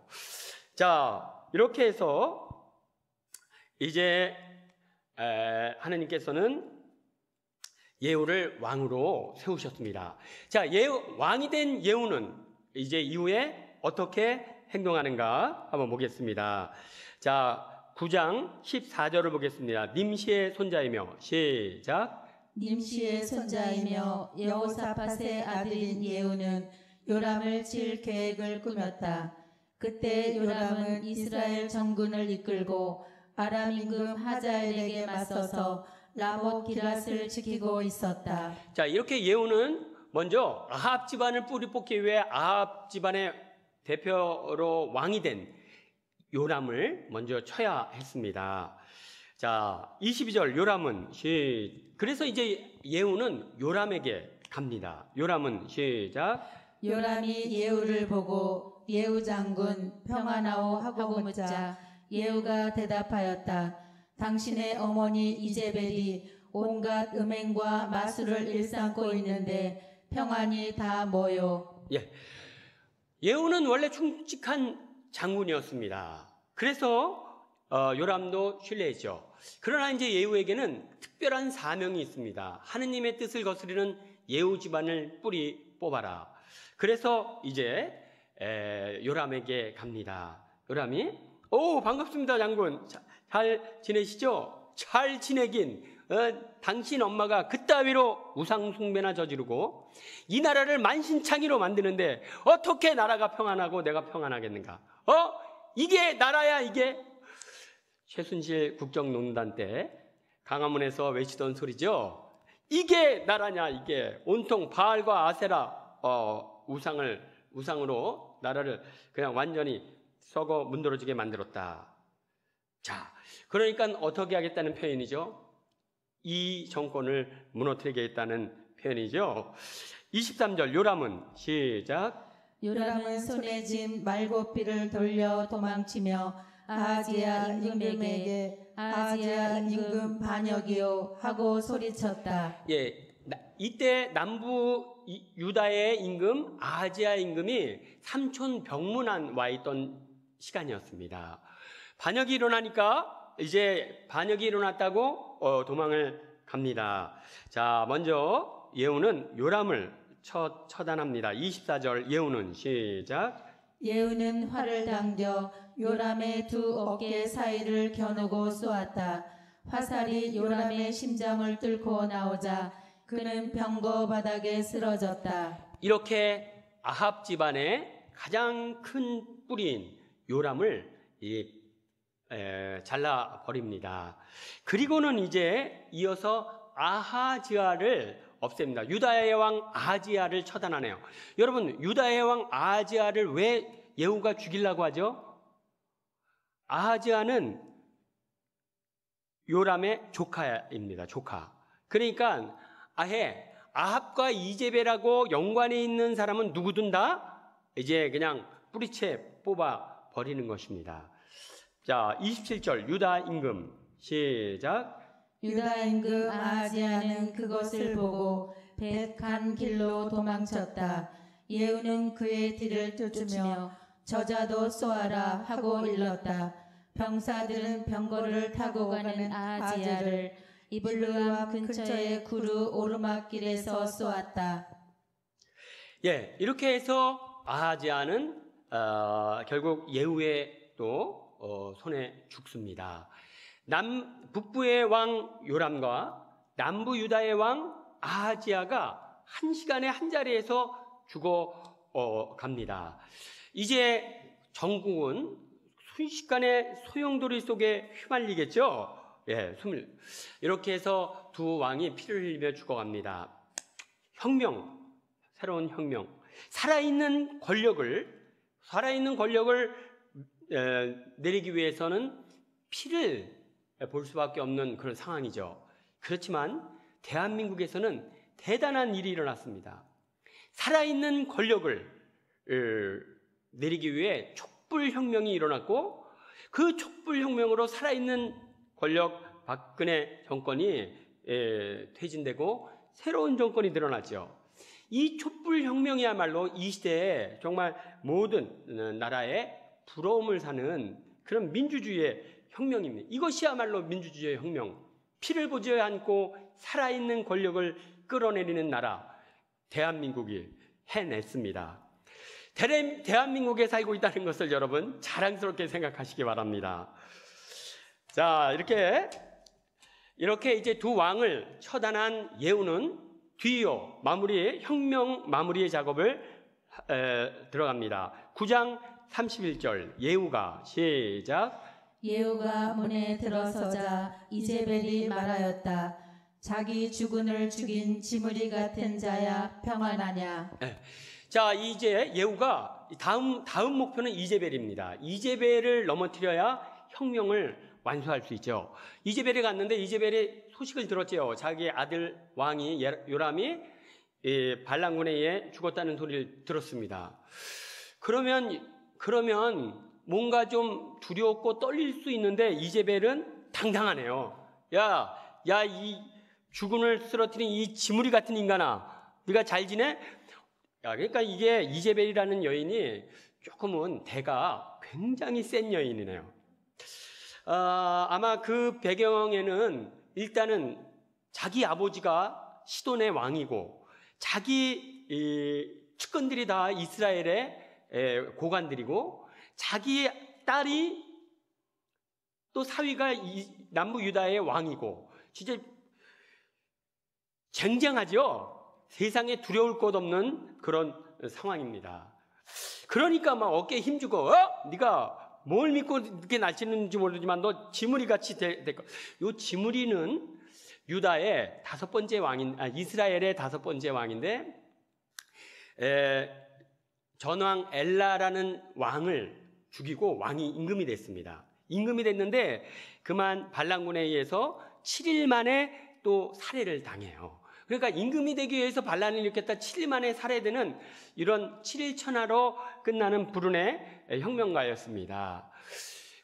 자, 이렇게 해서 이제 하느님께서는 예후를 왕으로 세우셨습니다. 자, 왕이 된 예후는 이제 이후에 어떻게 행동하는가 한번 보겠습니다. 자, 9장 14절을 보겠습니다. nim시의 손자이며, 시작. nim시의 손자이며 여호사밧의 아들인 예후는 요람을 칠 계획을 꾸몄다. 그때 요람은 이스라엘 정군을 이끌고 아람 임금 하자엘에게 맞서서 라못 기랏을 지키고 있었다. 자, 이렇게 예후는 먼저 아합 집안을 뿌리 뽑기 위해 아합 집안의 대표로 왕이 된 요람을 먼저 쳐야 했습니다. 자, 22절 요람은 그래서 이제 예후는 요람에게 갑니다. 요람은 시작. 요람이 예후를 보고 예후 장군 평안하오 하고 묻자 예후가 대답하였다. 당신의 어머니 이제벨이 온갖 음행과 마술을 일삼고 있는데 평안이 다 뭐요? 예, 예후는 원래 충직한 장군이었습니다. 그래서 요람도 신뢰했죠. 그러나 이제 예후에게는 특별한 사명이 있습니다. 하느님의 뜻을 거스르는 예후 집안을 뿌리 뽑아라. 그래서 이제 요람에게 갑니다. 요람이 반갑습니다, 장군. 잘 지내시죠? 잘 지내긴. 당신 엄마가 그따위로 우상 숭배나 저지르고 이 나라를 만신창이로 만드는데 어떻게 나라가 평안하고 내가 평안하겠는가? 이게 나라야, 이게? 최순실 국정농단 때 강화문에서 외치던 소리죠. 이게 나라냐, 이게? 온통 바알과 아세라 우상으로 나라를 그냥 완전히 썩어 문드러지게 만들었다. 자, 그러니까 어떻게 하겠다는 표현이죠? 이 정권을 무너뜨리겠다는 표현이죠. 23절 요람은 시작. 요람은 손에 쥔 말고삐를 돌려 도망치며 아하지야 임금에게 아하지야 임금 반역이요 하고 소리쳤다. 예, 이때 남부 유다의 임금 아하지야 임금이 삼촌 병문안 와 있던 시간이었습니다. 반역이 일어나니까 이제 반역이 일어났다고 도망을 갑니다. 자, 먼저 예후는 요람을 처단합니다. 24절 예후는 시작. 예후는 활을 당겨 요람의 두 어깨 사이를 겨누고 쏘았다. 화살이 요람의 심장을 뚫고 나오자 그는 병거 바닥에 쓰러졌다. 이렇게 아합 집안의 가장 큰 뿌리인 요람을 잘라버립니다. 그리고는 이제 이어서 아하지야를 없앱니다. 유다의 왕 아하지야를 처단하네요. 여러분, 유다의 왕 아하지야를 왜 예후가 죽이려고 하죠? 아하지야는 요람의 조카입니다. 조카. 그러니까 아예 아합과 이제벨하고 연관이 있는 사람은 누구든 다 이제 그냥 뿌리채 뽑아 버리는 것입니다. 자, 27절 유다 임금 시작. 유다 임금 아하지야는 그것을 보고 벳간 길로 도망쳤다. 예후는 그의 뒤를 쫓으며 저자도 쏘아라 하고 일렀다. 병사들은 병거를 타고 가는 아하지야를 이블루암 근처의 구루 오르막길에서 쏘았다. 예, 이렇게 해서 아하지야는 결국 예후의 또 손에 죽습니다. 북부의 왕 요람과 남부 유다의 왕 아하지야가 한 시간에 한 자리에서 죽어 갑니다. 이제 전국은 순식간에 소용돌이 속에 휘말리겠죠. 예, 이렇게 해서 두 왕이 피를 흘리며 죽어갑니다. 혁명, 새로운 혁명. 살아있는 권력을 내리기 위해서는 피를 볼 수밖에 없는 그런 상황이죠. 그렇지만 대한민국에서는 대단한 일이 일어났습니다. 살아있는 권력을 내리기 위해 촛불혁명이 일어났고, 그 촛불혁명으로 살아있는 권력 박근혜 정권이 퇴진되고 새로운 정권이 늘어났죠. 이 촛불혁명이야말로 이 시대에 정말 모든 나라의 부러움을 사는 그런 민주주의의 혁명입니다. 이것이야말로 민주주의의 혁명. 피를 보지 않고 살아있는 권력을 끌어내리는 나라, 대한민국이 해냈습니다. 대한민국에 살고 있다는 것을 여러분 자랑스럽게 생각하시기 바랍니다. 자, 이렇게 이제 두 왕을 처단한 예후는 뒤이어 혁명 마무리의 작업을 들어갑니다. 9장 31절 예후가 시작. 예후가 문에 들어서자 이제벨이 말하였다. 자기 주군을 죽인 지므리 같은 자야 평안하냐. 자, 이제 예후가 다음 목표는 이제벨입니다. 이제벨을 넘어뜨려야 혁명을 완수할 수 있죠. 이제벨이 갔는데 이제벨이 소식을 들었죠. 자기 아들 왕이 요람이 발람군에 의해 죽었다는 소리를 들었습니다. 그러면 뭔가 좀 두렵고 떨릴 수 있는데 이제벨은 당당하네요. 야, 이 주군을 쓰러뜨린 이 지므리 같은 인간아, 네가 잘 지내? 그러니까 이게 이제벨이라는 여인이 조금은 대가 굉장히 센 여인이네요. 아마 그 배경에는 일단은 자기 아버지가 시돈의 왕이고 자기 측근들이 다 이스라엘의 고관들이고 자기 딸이 또 사위가 남부 유다의 왕이고 진짜 쟁쟁하죠. 세상에 두려울 것 없는 그런 상황입니다. 그러니까 막 어깨에 힘주고 네가 뭘 믿고 이렇게 날치는지 모르지만 너 지므리 같이 될 거. 요 지므리는 유다의 이스라엘의 5번째 왕인데 전왕 엘라라는 왕을 죽이고 왕이 임금이 됐습니다. 임금이 됐는데 그만 발람군에 의해서 7일 만에 또 살해를 당해요. 그러니까 임금이 되기 위해서 반란을 일으켰다 7일 만에 살해되는 이런 7일 천하로 끝나는 불운의 혁명가였습니다.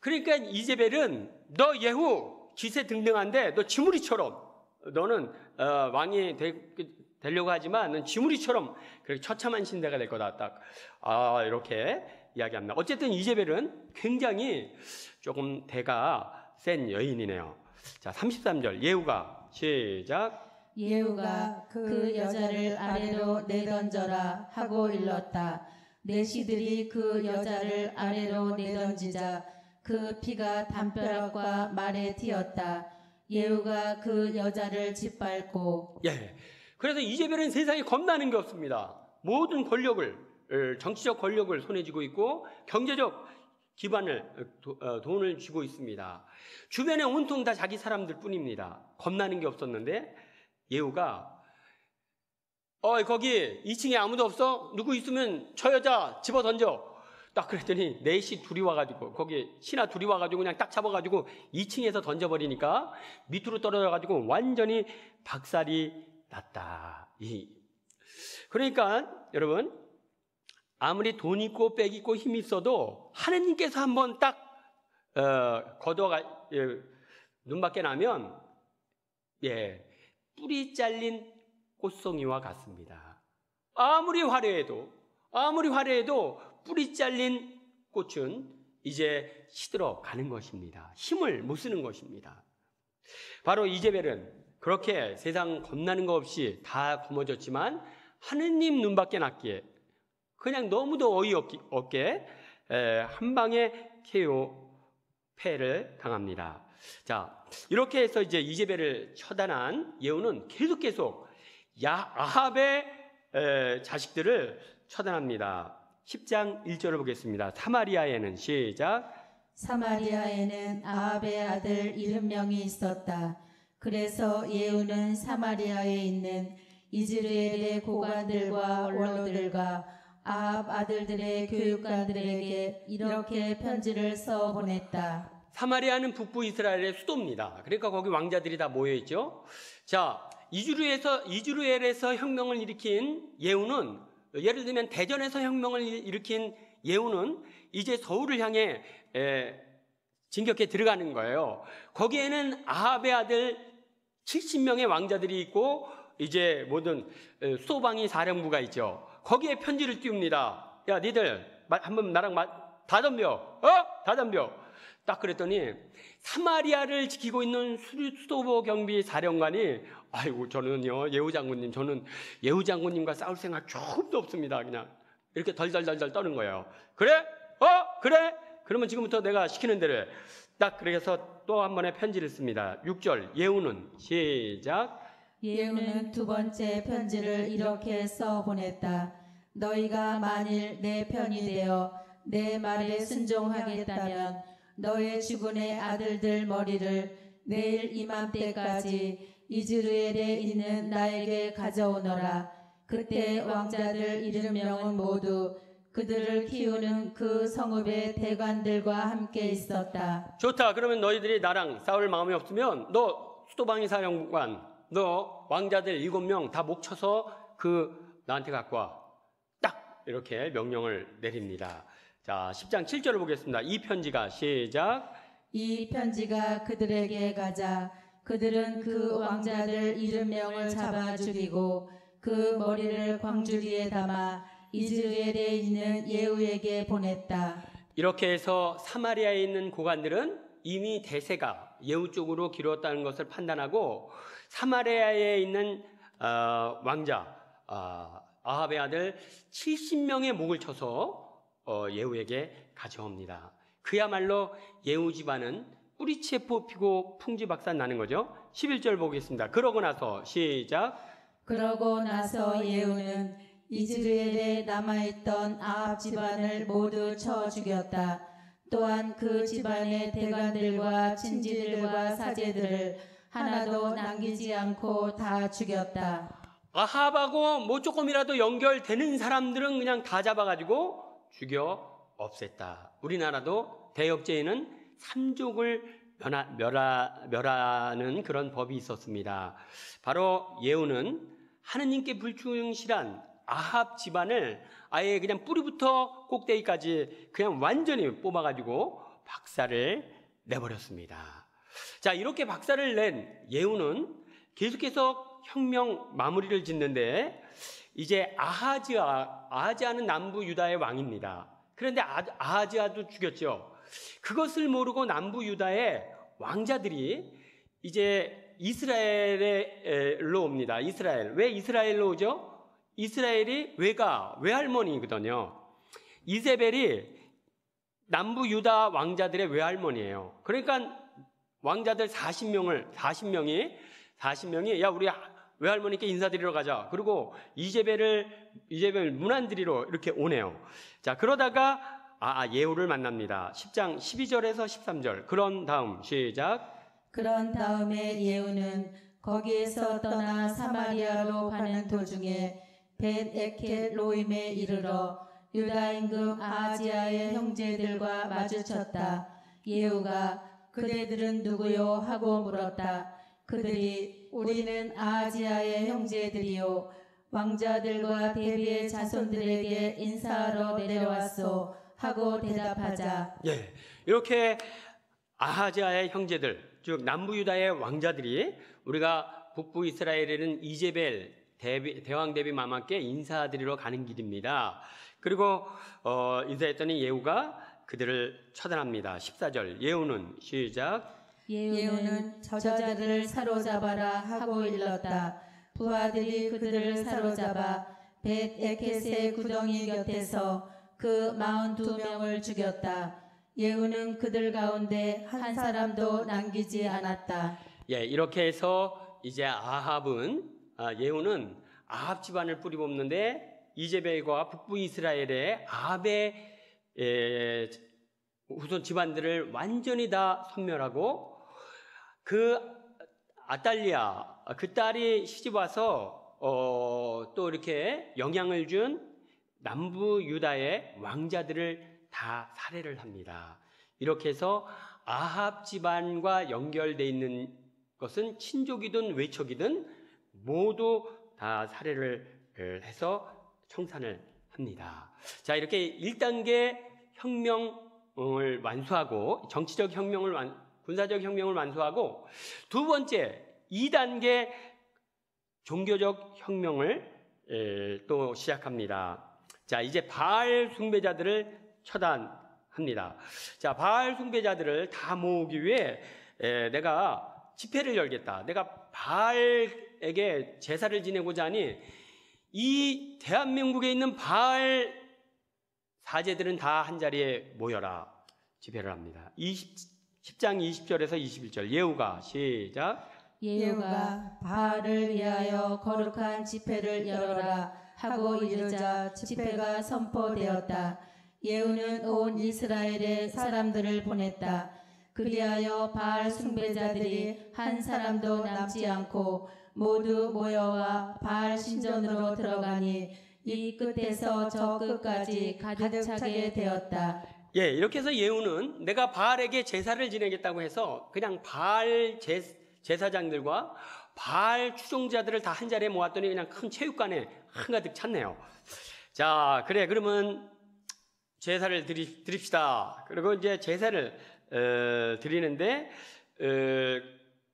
그러니까 이제벨은 너 예후 기세 등등한데 너 지므리처럼 너는 왕이 되려고 하지만 넌 지므리처럼 처참한 신대가 될 거다. 이렇게 이야기합니다. 어쨌든 이제벨은 굉장히 조금 대가 센 여인이네요. 자, 33절 예후가 시작. 예후가 그 여자를 아래로 내던져라 하고 일렀다. 내시들이 그 여자를 아래로 내던지자 그 피가 담벼락과 말에 튀었다. 예후가 그 여자를 짓밟고. 그래서 이제벨은 세상에 겁나는 게 없습니다. 모든 정치적 권력을 손에 쥐고 있고 경제적 기반을 돈을 쥐고 있습니다. 주변에 온통 다 자기 사람들 뿐입니다. 겁나는 게 없었는데 예후가 거기 2층에 아무도 없어? 누구 있으면 저 여자 집어 던져. 딱 그랬더니 넷이 둘이 와가지고 거기 신하 둘이 와가지고 그냥 딱 잡아가지고 2층에서 던져버리니까 밑으로 떨어져가지고 완전히 박살이 났다. 그러니까 여러분 아무리 돈 있고 빽 있고 힘 있어도 하느님께서 한번 딱 눈밖에 나면 뿌리 잘린 꽃송이와 같습니다. 아무리 화려해도 뿌리 잘린 꽃은 이제 시들어 가는 것입니다. 힘을 못 쓰는 것입니다. 바로 이제벨은 그렇게 세상 겁나는 거 없이 다 거머졌지만 하느님 눈밖에 났기에 그냥 너무도 어이없게 한 방에 KO 패를 당합니다. 자, 이렇게 해서 이제 이제벨을 처단한 예후는 계속 아합의 자식들을 처단합니다. 10장 1절을 보겠습니다. 사마리아에는 시작. 사마리아에는 아합의 아들 70명이 있었다. 그래서 예후는 사마리아에 있는 이즈라엘의 고관들과 원로들과 아합 아들들의 교육관들에게 이렇게 편지를 써 보냈다. 사마리아는 북부 이스라엘의 수도입니다. 그러니까 거기 왕자들이 다 모여 있죠. 자, 이즈라엘에서 혁명을 일으킨 예후는, 예를 들면 대전에서 혁명을 일으킨 예후는 이제 서울을 향해 진격해 들어가는 거예요. 거기에는 아합의 아들 70명의 왕자들이 있고 이제 모든 수도방위 사령부가 있죠. 거기에 편지를 띄웁니다. 야, 니들 한번 나랑 다 덤벼. 다 덤벼. 딱 그랬더니 사마리아를 지키고 있는 수도보 경비 사령관이 아이고 저는요 예후 장군님, 저는 예후 장군님과 싸울 생각 조금도 없습니다. 그냥 이렇게 덜덜덜덜 떠는 거예요. 그래? 그래? 그러면 지금부터 내가 시키는 대로 해. 딱 그래서 또 한 번의 편지를 씁니다. 6절 예후는 시작. 예후는 두 번째 편지를 이렇게 써 보냈다. 너희가 만일 내 편이 되어 내 말에 순종하겠다면 너의 주군의 아들들 머리를 내일 이맘때까지 이즈라엘에 있는 나에게 가져오너라. 그때 왕자들 70명은 모두 그들을 키우는 그 성읍의 대관들과 함께 있었다. 좋다. 그러면 너희들이 나랑 싸울 마음이 없으면 너 수도방위 사령관, 너 왕자들 7명 다 목 쳐서 나한테 갖고 와. 딱 이렇게 명령을 내립니다. 자, 10장 7절을 보겠습니다. 이 편지가 시작. 이 편지가 그들에게 가자. 그들은 그 왕자들 70명을 잡아 죽이고 그 머리를 광주리에 담아 이즈라엘에 있는 예후에게 보냈다. 이렇게 해서 사마리아에 있는 고관들은 이미 대세가 예후 쪽으로 기울었다는 것을 판단하고 사마리아에 있는 왕자 아합의 아들 70명의 목을 쳐서 예후에게 가져옵니다. 그야말로 예후 집안은 뿌리채 뽑히고 풍지박산 나는 거죠. 11절 보겠습니다. 그러고 나서 시작. 그러고 나서 예후는 이즈라엘에 남아있던 아합 집안을 모두 쳐 죽였다. 또한 그 집안의 대관들과 친지들과 사제들을 하나도 남기지 않고 다 죽였다. 아합하고 뭐 조금이라도 연결되는 사람들은 그냥 다 잡아가지고 죽여 없앴다. 우리나라도 대역죄에는 삼족을 멸하는 그런 법이 있었습니다. 바로 예후는 하느님께 불충실한 아합 집안을 아예 그냥 뿌리부터 꼭대기까지 그냥 완전히 뽑아가지고 박살을 내버렸습니다. 자, 이렇게 박살을 낸 예후는 계속해서 혁명 마무리를 짓는데 이제 아하즈아는 남부 유다의 왕입니다. 그런데 아하즈아도 죽였죠. 그것을 모르고 남부 유다의 왕자들이 이제 이스라엘로 옵니다. 이스라엘. 왜 이스라엘로 오죠? 이스라엘이 외할머니거든요. 이세벨이 남부 유다 왕자들의 외할머니예요. 그러니까 왕자들 40명이 야 우리 외할머니께 인사드리러 가자. 그리고 이제벨 문안드리러 이렇게 오네요. 자, 그러다가 예후를 만납니다. 10장 12절에서 13절. 그런 다음 시작. 그런 다음에 예후는 거기에서 떠나 사마리아로 가는 도중에 벳에켈 로임에 이르러 유다 임금 아하지야의 형제들과 마주쳤다. 예후가 그대들은 누구요 하고 물었다. 그들이 우리는 아하지야의 형제들이요 왕자들과 대비의 자손들에게 인사하러 내려왔소 하고 대답하자. 예, 이렇게 아하지야의 형제들, 즉 남부 유다의 왕자들이 우리가 북부 이스라엘에는 이제벨 대왕 대비 마마께 인사드리러 가는 길입니다. 그리고 인사했더니 예후가 그들을 처단합니다. 14절 예후는 시작. 예후는 저자들을 사로잡아라 하고 일렀다. 부하들이 그들을 사로잡아 벳에켓의 구덩이 곁에서 그 42명을 죽였다. 예후는 그들 가운데 한 사람도 남기지 않았다. 예, 이렇게 해서 이제 예후는 아합 집안을 뿌리뽑는데 이제벨과 북부 이스라엘의 아합의 후손 집안들을 완전히 다 섬멸하고 그 아달리아 그 딸이 시집 와서 또 이렇게 영향을 준 남부 유다의 왕자들을 다 살해를 합니다. 이렇게 해서 아합 집안과 연결되어 있는 것은 친족이든 외척이든 모두 다 살해를 해서 청산을 합니다. 자, 이렇게 1단계 혁명을 완수하고 정치적 혁명을 군사적 혁명을 완수하고 두 번째 2단계 종교적 혁명을 또 시작합니다. 자, 이제 바알 숭배자들을 처단합니다. 자, 바알 숭배자들을 다 모으기 위해 내가 집회를 열겠다. 내가 바알에게 제사를 지내고자 하니 이 대한민국에 있는 바알 사제들은 다 한자리에 모여라. 집회를 합니다. 10장 20절에서 21절 예후가 시작. 예후가 바알을 위하여 거룩한 집회를 열어라 하고 이르자 집회가 선포되었다. 예후는 온 이스라엘의 사람들을 보냈다. 그리하여 바알 숭배자들이 한 사람도 남지 않고 모두 모여와 바알 신전으로 들어가니 이 끝에서 저 끝까지 가득 차게 되었다. 예, 이렇게 해서 예후는 내가 바알에게 제사를 지내겠다고 해서 그냥 바알 제사장들과 바알 추종자들을 다 한자리에 모았더니 그냥 큰 체육관에 한가득 찼네요. 자, 그래, 그러면 제사를 드립시다. 그리고 이제 제사를 드리는데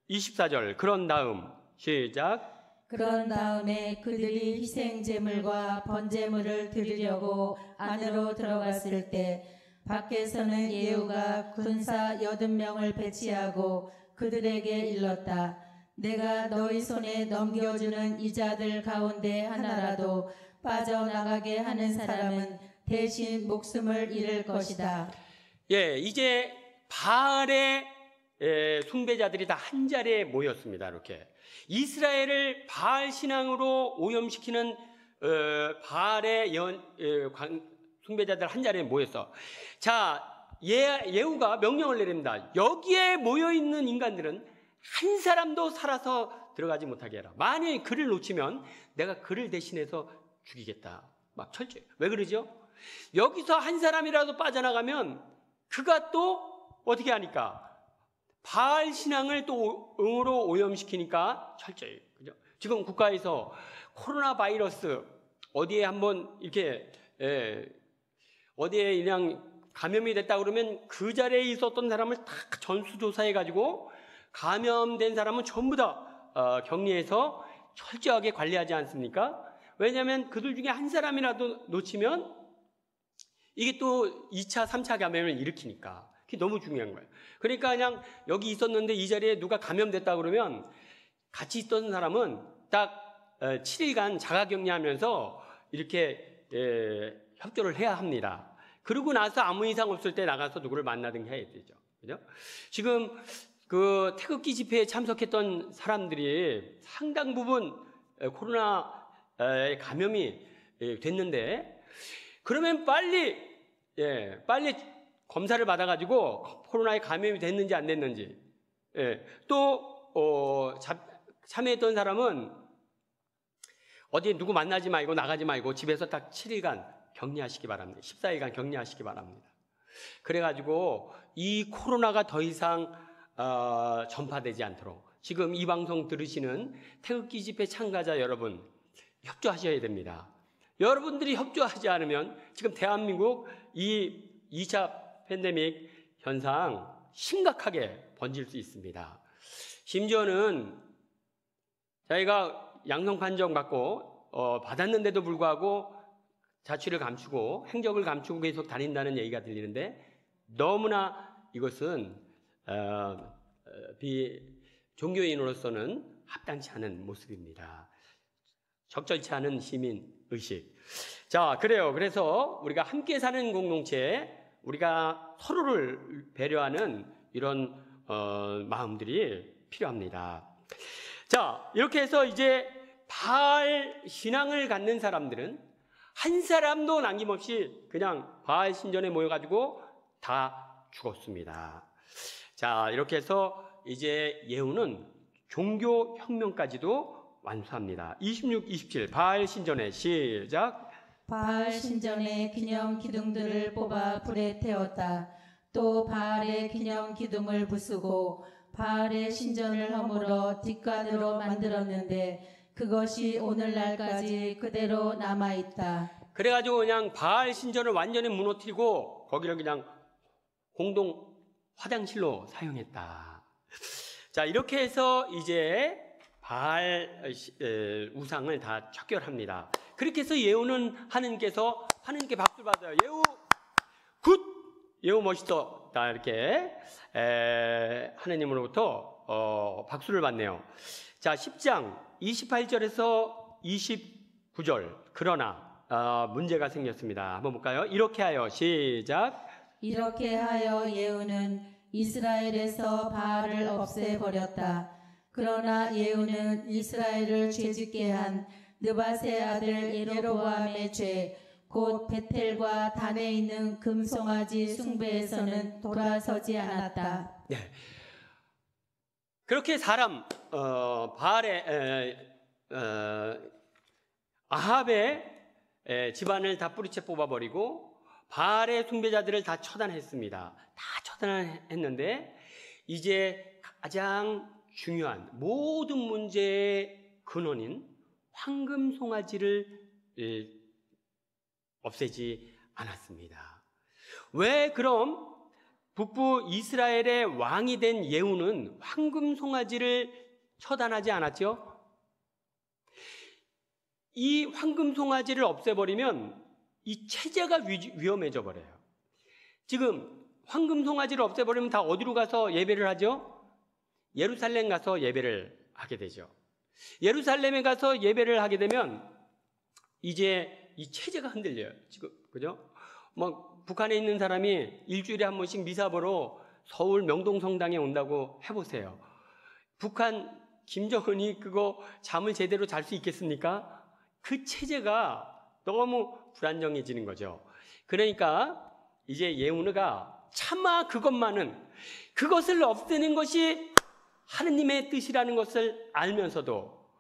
24절 그런 다음 시작. 그런 다음에 그들이 희생제물과 번제물을 드리려고 안으로 들어갔을 때 밖에서는 예후가 군사 80명을 배치하고 그들에게 일렀다. 내가 너희 손에 넘겨주는 이자들 가운데 하나라도 빠져나가게 하는 사람은 대신 목숨을 잃을 것이다. 예, 이제 바알의 숭배자들이 다 한자리에 모였습니다. 이렇게 이스라엘을 바알 신앙으로 오염시키는 바알의 숭배자들 한자리에 모였어. 자, 예후가 명령을 내립니다. 여기에 모여있는 인간들은 한 사람도 살아서 들어가지 못하게 해라. 만약에 그를 놓치면 내가 그를 대신해서 죽이겠다. 막 철저히. 왜 그러죠? 여기서 한 사람이라도 빠져나가면 그가 또 어떻게 하니까? 바알 신앙을 또 응으로 오염시키니까 철저히. 그죠? 지금 국가에서 코로나 바이러스 어디에 한번 이렇게 어디에 그냥 감염이 됐다 그러면 그 자리에 있었던 사람을 다 전수조사해가지고 감염된 사람은 전부 다 격리해서 철저하게 관리하지 않습니까? 왜냐하면 그들 중에 한 사람이라도 놓치면 이게 또 2차, 3차 감염을 일으키니까. 그게 너무 중요한 거예요. 그러니까 그냥 여기 있었는데 이 자리에 누가 감염됐다 그러면 같이 있던 사람은 딱 7일간 자가격리하면서 이렇게 협조를 해야 합니다. 그러고 나서 아무 이상 없을 때 나가서 누구를 만나든지 해야 되죠. 그죠? 지금 그 태극기 집회에 참석했던 사람들이 상당 부분 코로나에 감염이 됐는데 그러면 빨리 검사를 받아가지고 코로나에 감염이 됐는지 안 됐는지 또 참여했던 사람은 어디에 누구 만나지 말고 나가지 말고 집에서 딱 7일간 격리하시기 바랍니다. 14일간 격리하시기 바랍니다. 그래가지고 이 코로나가 더 이상 전파되지 않도록 지금 이 방송 들으시는 태극기 집회 참가자 여러분 협조하셔야 됩니다. 여러분들이 협조하지 않으면 지금 대한민국 이 2차 팬데믹 현상 심각하게 번질 수 있습니다. 심지어는 저희가 양성 판정 받고 받았는데도 불구하고 자취를 감추고 행적을 감추고 계속 다닌다는 얘기가 들리는데 너무나 이것은 종교인으로서는 합당치 않은 모습입니다. 적절치 않은 시민의식. 자, 그래요. 그래서 우리가 함께 사는 공동체 우리가 서로를 배려하는 이런 마음들이 필요합니다. 자, 이렇게 해서 이제 바알 신앙을 갖는 사람들은 한 사람도 남김없이 그냥 바알 신전에 모여가지고 다 죽었습니다. 자, 이렇게 해서 이제 예후는 종교 혁명까지도 완수합니다. 26, 27 바알 신전에 시작. 바알 신전의 기념 기둥들을 뽑아 불에 태웠다. 또 바알의 기념 기둥을 부수고 바알의 신전을 허물어 뒷간으로 만들었는데 그것이 오늘날까지 그대로 남아있다. 그래가지고 그냥 바알 신전을 완전히 무너뜨리고 거기를 그냥 공동 화장실로 사용했다. 자, 이렇게 해서 이제 바알 우상을 다 척결합니다. 그렇게 해서 예후는 하느님께 박수를 받아요. 예후 굿! 예후 멋있어! 다 이렇게 하느님으로부터 박수를 받네요. 자, 10장 28절에서 29절. 그러나 문제가 생겼습니다. 한번 볼까요? 이렇게 하여 시작. 이렇게 하여 예후는 이스라엘에서 바알을 없애버렸다. 그러나 예후는 이스라엘을 죄짓게 한 느밧의 아들 예로보암의 죄, 곧 베텔과 단에 있는 금송아지 숭배에서는 돌아서지 않았다. 네. 그렇게 바알의 아합의 집안을 다 뿌리채 뽑아버리고 바알의 숭배자들을 다 처단했습니다. 다 처단했는데 이제 가장 중요한 모든 문제의 근원인 황금 송아지를 없애지 않았습니다. 왜 그럼 북부 이스라엘의 왕이 된 예후는 황금 송아지를 처단하지 않았죠? 이 황금 송아지를 없애버리면 이 체제가 위험해져 버려요. 지금 황금 송아지를 없애버리면 다 어디로 가서 예배를 하죠? 예루살렘 가서 예배를 하게 되죠. 예루살렘에 가서 예배를 하게 되면 이제 이 체제가 흔들려요. 지금 그죠? 뭐 북한에 있는 사람이 일주일에 한 번씩 미사 보러 서울 명동성당에 온다고 해보세요. 북한 김정은이 그거 잠을 제대로 잘 수 있겠습니까? 그 체제가 너무 불안정해지는 거죠. 그러니까 이제 예후가 차마 그것을 없애는 것이 하느님의 뜻이라는 것을 알면서도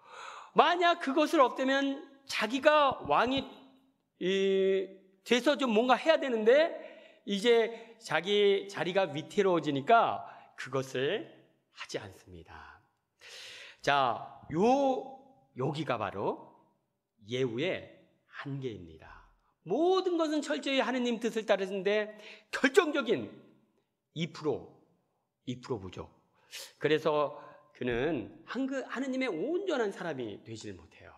만약 그것을 없애면 자기가 왕이 돼서 좀 뭔가 해야 되는데 이제 자기 자리가 위태로워지니까 그것을 하지 않습니다. 자, 여기가 바로 예후의 한계입니다. 모든 것은 철저히 하느님 뜻을 따르는데 결정적인 2% 부족. 그래서 그는 하느님의 온전한 사람이 되질 못해요.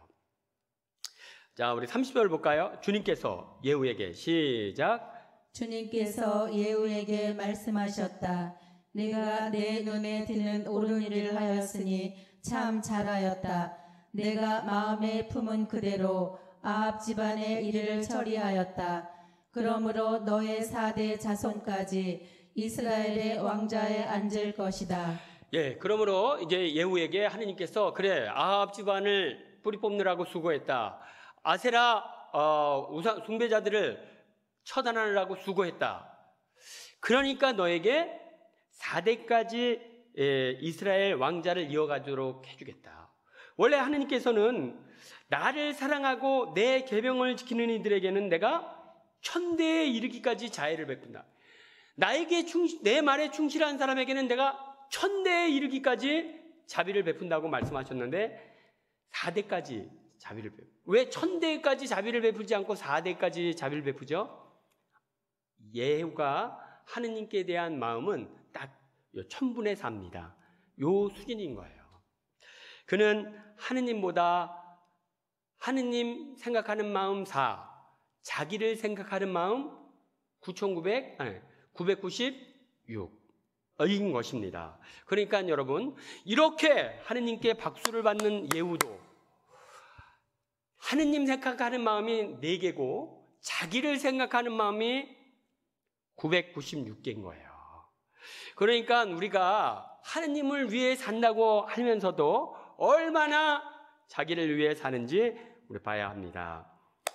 자, 우리 30절 볼까요? 주님께서 예후에게 시작. 주님께서 예후에게 말씀하셨다. 내가 내 눈에 드는 옳은 일을 하였으니 참 잘하였다. 내가 마음에 품은 그대로 아합 집안의 일을 처리하였다. 그러므로 너의 4대 자손까지 이스라엘의 왕자에 앉을 것이다. 예, 그러므로 이제 예후에게 하느님께서 그래, 아합 집안을 뿌리 뽑느라고 수고했다. 아세라 우상 숭배자들을 처단하느라고 수고했다. 그러니까 너에게 4대까지 이스라엘 왕자를 이어가도록 해주겠다. 원래 하느님께서는 나를 사랑하고 내 계명을 지키는 이들에게는 내가 1000대에 이르기까지 자애를 베푼다. 내 말에 충실한 사람에게는 내가 1000대에 이르기까지 자비를 베푼다고 말씀하셨는데 4대까지 자비를 베푼다. 왜 1000대까지 자비를 베풀지 않고 4대까지 자비를 베푸죠? 예후가 하느님께 대한 마음은 딱 1000분의 4입니다. 요 수준인 거예요. 그는 하느님보다 하느님 생각하는 마음 4, 자기를 생각하는 마음 996인 것입니다. 그러니까 여러분, 이렇게 하느님께 박수를 받는 예후도 하느님 생각하는 마음이 4개고 자기를 생각하는 마음이 996개인 거예요. 그러니까 우리가 하느님을 위해 산다고 하면서도 얼마나 자기를 위해 사는지 우리 봐야 합니다.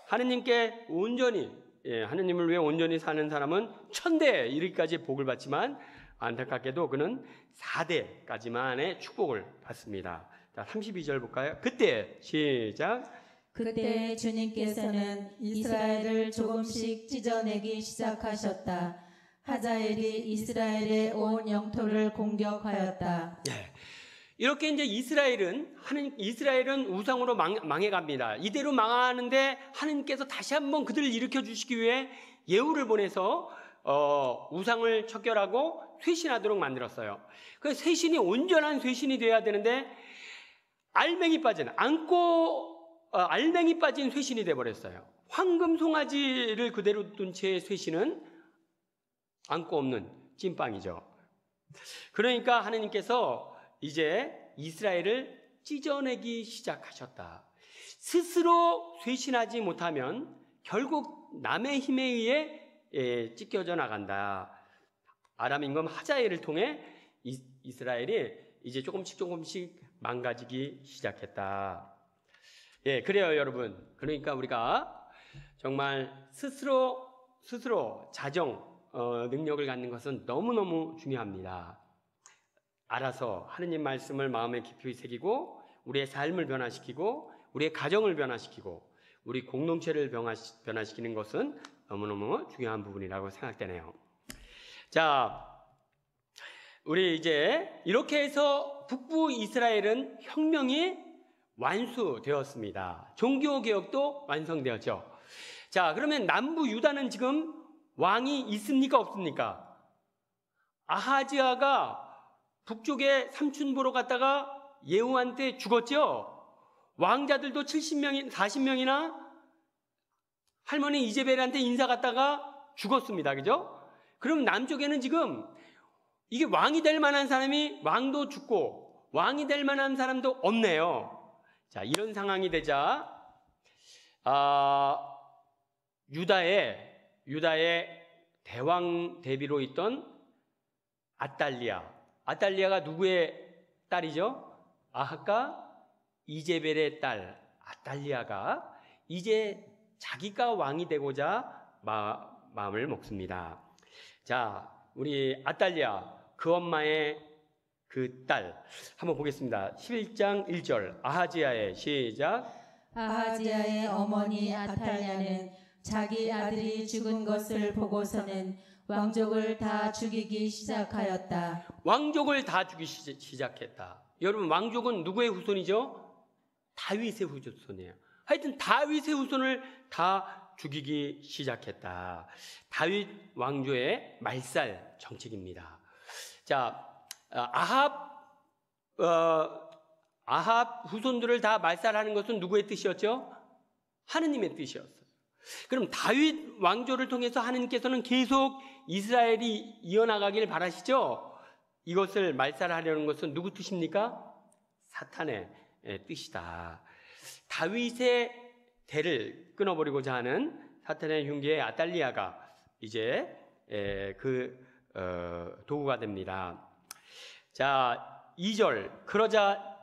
하느님께 온전히, 하느님을 위해 온전히 사는 사람은 1000대 이르기까지 복을 받지만 안타깝게도 그는 4대까지만의 축복을 받습니다. 자, 32절 볼까요? 그때 시작. 그때 주님께서는 이스라엘을 조금씩 찢어내기 시작하셨다. 하자엘이 이스라엘의 온 영토를 공격하였다. 네. 이렇게 이제 이스라엘은 우상으로 망해갑니다. 이대로 망하는데 하느님께서 다시 한번 그들을 일으켜 주시기 위해 예후를 보내서 우상을 척결하고 쇄신하도록 만들었어요. 그 쇄신이 온전한 쇄신이 돼야 되는데 알맹이 빠진 쇄신이 돼 버렸어요. 황금 송아지를 그대로 둔 채의 쇄신은 안고 없는 찐빵이죠. 그러니까 하느님께서 이제 이스라엘을 찢어내기 시작하셨다. 스스로 쇄신하지 못하면 결국 남의 힘에 의해 찢겨져 나간다. 아람 임금 하자엘을 통해 이스라엘이 이제 조금씩 망가지기 시작했다. 예, 그래요, 여러분. 그러니까 우리가 정말 스스로 자정 능력을 갖는 것은 너무너무 중요합니다. 알아서 하느님 말씀을 마음에 깊이 새기고 우리의 삶을 변화시키고 우리의 가정을 변화시키고 우리 공동체를 변화시키는 것은 너무너무 중요한 부분이라고 생각되네요. 자, 우리 이제 이렇게 해서 북부 이스라엘은 혁명이 완수되었습니다. 종교개혁도 완성되었죠. 자, 그러면 남부 유다는 지금 왕이 있습니까? 없습니까? 아하지야가 북쪽에 삼촌 보러 갔다가 예후한테 죽었죠? 왕자들도 40명이나 할머니 이제벨한테 인사 갔다가 죽었습니다. 그죠? 그럼 남쪽에는 지금 이게 왕이 될 만한 사람이 왕도 죽고 왕이 될 만한 사람도 없네요. 자, 이런 상황이 되자 유다의 대왕 대비로 있던 아달리아가 누구의 딸이죠? 아합과 이제벨의 딸 아달리아가 이제 자기가 왕이 되고자 마음을 먹습니다. 자, 우리 아달리아 그 엄마의 그 딸 한번 보겠습니다. 11장 1절 아하지야의 시작. 아하지야의 어머니 아탈랴는 자기 아들이 죽은 것을 보고서는 왕족을 다 죽이기 시작하였다. 왕족을 다 죽이기 시작했다. 여러분, 왕족은 누구의 후손이죠? 다윗의 후손이에요. 하여튼 다윗의 후손을 다 죽이기 시작했다. 다윗 왕조의 말살 정책입니다. 자, 아합 후손들을 다 말살하는 것은 누구의 뜻이었죠? 하느님의 뜻이었어요. 그럼 다윗 왕조를 통해서 하느님께서는 계속 이스라엘이 이어나가길 바라시죠? 이것을 말살하려는 것은 누구 뜻입니까? 사탄의 뜻이다. 다윗의 대를 끊어버리고자 하는 사탄의 흉기의 아달리아가 이제 도구가 됩니다. 자, 2절 그러자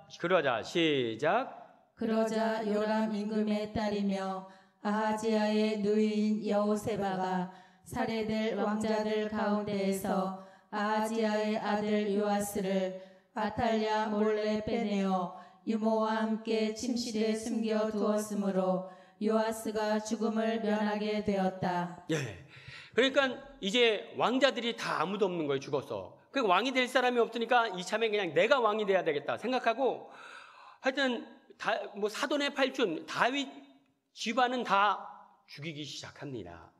시작. 그러자 요람 임금의 딸이며 아하지야의 누이인 여호세바가 살해될 왕자들 가운데에서 아하지야의 아들 요아스를 아탈랴 몰래 빼내어 유모와 함께 침실에 숨겨 두었으므로 요아스가 죽음을 면하게 되었다. 예. 그러니까 이제 왕자들이 다 아무도 없는 거예요. 죽어서. 그 왕이 될 사람이 없으니까 이참에 그냥 내가 왕이 돼야 되겠다 생각하고 하여튼 사돈의 팔촌 다윗 집안은 다 죽이기 시작합니다.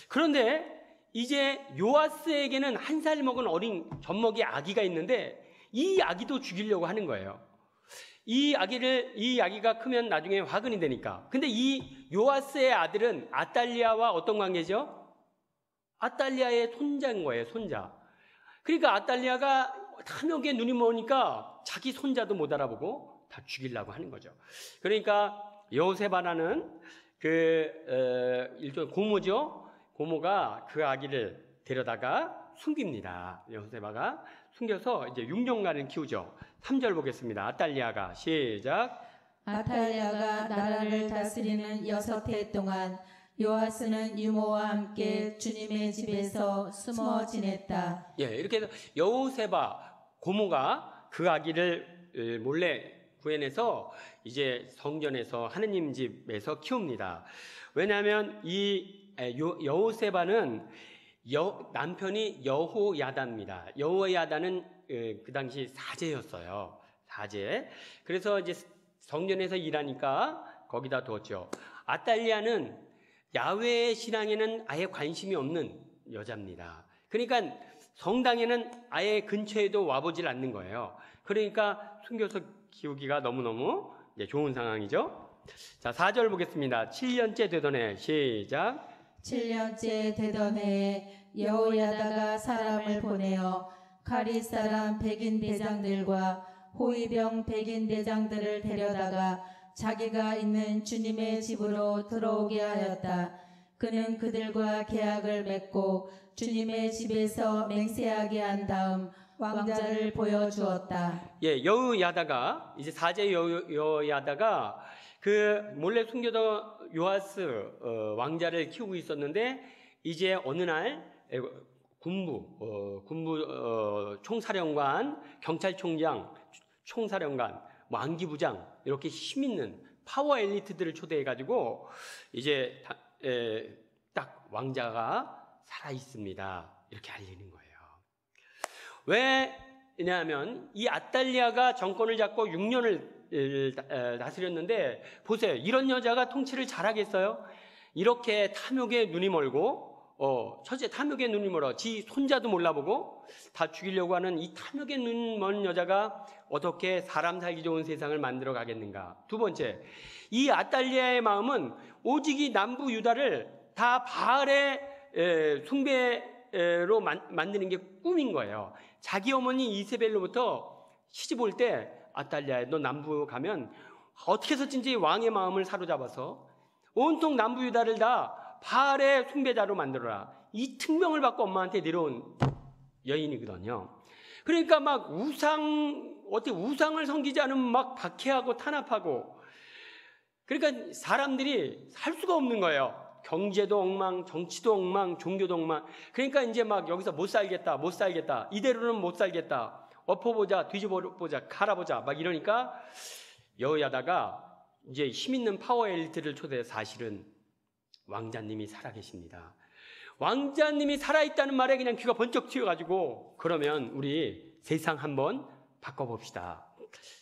그런데 이제 요아스에게는 1살 먹은 어린 젖먹이 아기가 있는데 이 아기도 죽이려고 하는 거예요. 이 아기가 크면 나중에 화근이 되니까. 근데 이 요아스의 아들은 아달리아와 어떤 관계죠? 아달리아의 손자인 거예요, 손자. 그러니까 아달리아가 탐욕에 눈이 머니까 자기 손자도 못 알아보고 다 죽이려고 하는 거죠. 그러니까 여호세바라는 일종의 고모죠. 고모가 그 아기를 데려다가 숨깁니다. 여호세바가 숨겨서 이제 6년간을 키우죠. 3절 보겠습니다. 아달랴가 시작. 아탈랴가 나라를 다스리는 6해 동안 요아스는 유모와 함께 주님의 집에서 숨어 지냈다. 예, 이렇게 해서 여호세바 고모가 그 아기를 몰래 구해내서 이제 성전에서 하느님 집에서 키웁니다. 왜냐하면 이 여호세바는 남편이 여호야다입니다. 여호야다는 그 당시 사제였어요. 사제. 그래서 이제 성전에서 일하니까 거기다 두었죠. 아달랴는 야훼 신앙에는 아예 관심이 없는 여자입니다. 그러니까 성당에는 아예 근처에도 와보질 않는 거예요. 그러니까 숨겨서 키우기가 너무너무 좋은 상황이죠. 자, 4절 보겠습니다. 7년째 되던 해 시작. 7년째 되던 해에 여호야다가 사람을 보내어 가릿 사람 백인 대장들과 호위병 백인 대장들을 데려다가 자기가 있는 주님의 집으로 들어오게 하였다. 그는 그들과 계약을 맺고 주님의 집에서 맹세하게 한 다음 왕자를 보여주었다. 예, 여호야다가 이제 사제 여호야다가 그 몰래 숨겨둔 요아스 왕자를 키우고 있었는데 이제 어느 날 군부 총사령관, 경찰총장, 총사령관, 안기부장 이렇게 힘 있는 파워 엘리트들을 초대해 가지고 이제 딱 왕자가 살아 있습니다. 이렇게 알리는 거예요. 왜냐하면 이 아달랴가 정권을 잡고 6년을 다스렸는데 보세요. 이런 여자가 통치를 잘하겠어요? 이렇게 탐욕에 눈이 멀고 첫째 탐욕에 눈이 멀어 지 손자도 몰라보고 다 죽이려고 하는 이 탐욕에 눈 먼 여자가 어떻게 사람 살기 좋은 세상을 만들어 가겠는가. 두 번째, 이 아달랴의 마음은 오직 이 남부 유다를 다 바알의 숭배로 만드는 게 꿈인 거예요. 자기 어머니 이세벨로부터 시집 올 때 아달랴 너 남부 가면 어떻게 해서든지 왕의 마음을 사로잡아서 온통 남부 유다를 다 바알의 숭배자로 만들어라. 이 특명을 받고 엄마한테 내려온 여인이거든요. 그러니까 막 우상을 섬기지 않으면 막 박해하고 탄압하고 그러니까 사람들이 살 수가 없는 거예요. 경제도 엉망, 정치도 엉망, 종교도 엉망. 그러니까 이제 막 여기서 못 살겠다. 이대로는 못 살겠다. 엎어보자, 뒤집어보자, 갈아보자. 막 이러니까 여호야다가 이제 힘 있는 파워 엘리트를 초대해 사실은 왕자님이 살아계십니다. 왕자님이 살아있다는 말에 그냥 귀가 번쩍 튀어가지고 그러면 우리 세상 한번 바꿔봅시다.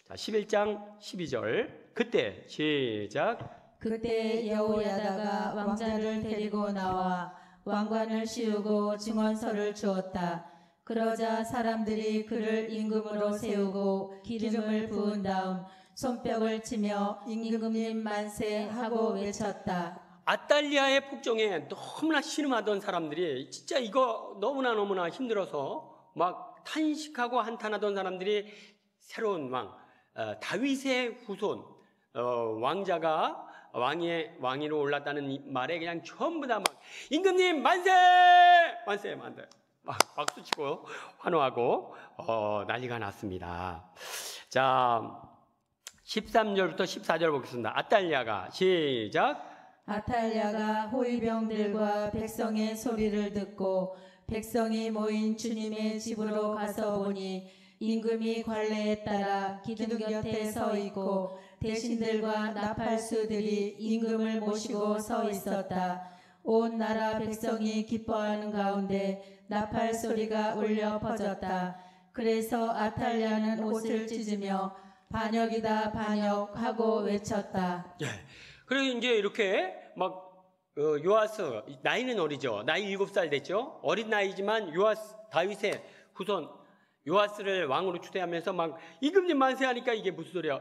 자, 11장 12절 그때 시작. 그때 여호야다가 왕자를 데리고 나와 왕관을 씌우고 증언서를 주었다. 그러자 사람들이 그를 임금으로 세우고 기름을 부은 다음 손뼉을 치며 임금님 만세 하고 외쳤다. 아달랴의 폭정에 너무나 신음하던 사람들이 진짜 이거 너무나 힘들어서 막 탄식하고 한탄하던 사람들이 새로운 왕 다윗의 후손 왕자가 왕위로 올랐다는 말에 그냥 전부 다 막 임금님 만세 막 박수치고 환호하고 난리가 났습니다. 자 13절부터 14절 보겠습니다. 아달랴가 시작. 아탈랴가 호위병들과 백성의 소리를 듣고 백성이 모인 주님의 집으로 가서 보니 임금이 관례에 따라 기둥 곁에 서 있고 대신들과 나팔수들이 임금을 모시고 서 있었다. 온 나라 백성이 기뻐하는 가운데 나팔 소리가 울려 퍼졌다. 그래서 아탈랴는 옷을 찢으며 반역이다 반역 하고 외쳤다. 예. 그리고 이제 이렇게 막 요아스 나이는 어리죠. 나이 7살 됐죠. 어린 나이지만 요아스 다윗의 후손 요아스를 왕으로 추대하면서 막 임금님 만세하니까 이게 무슨 소리야?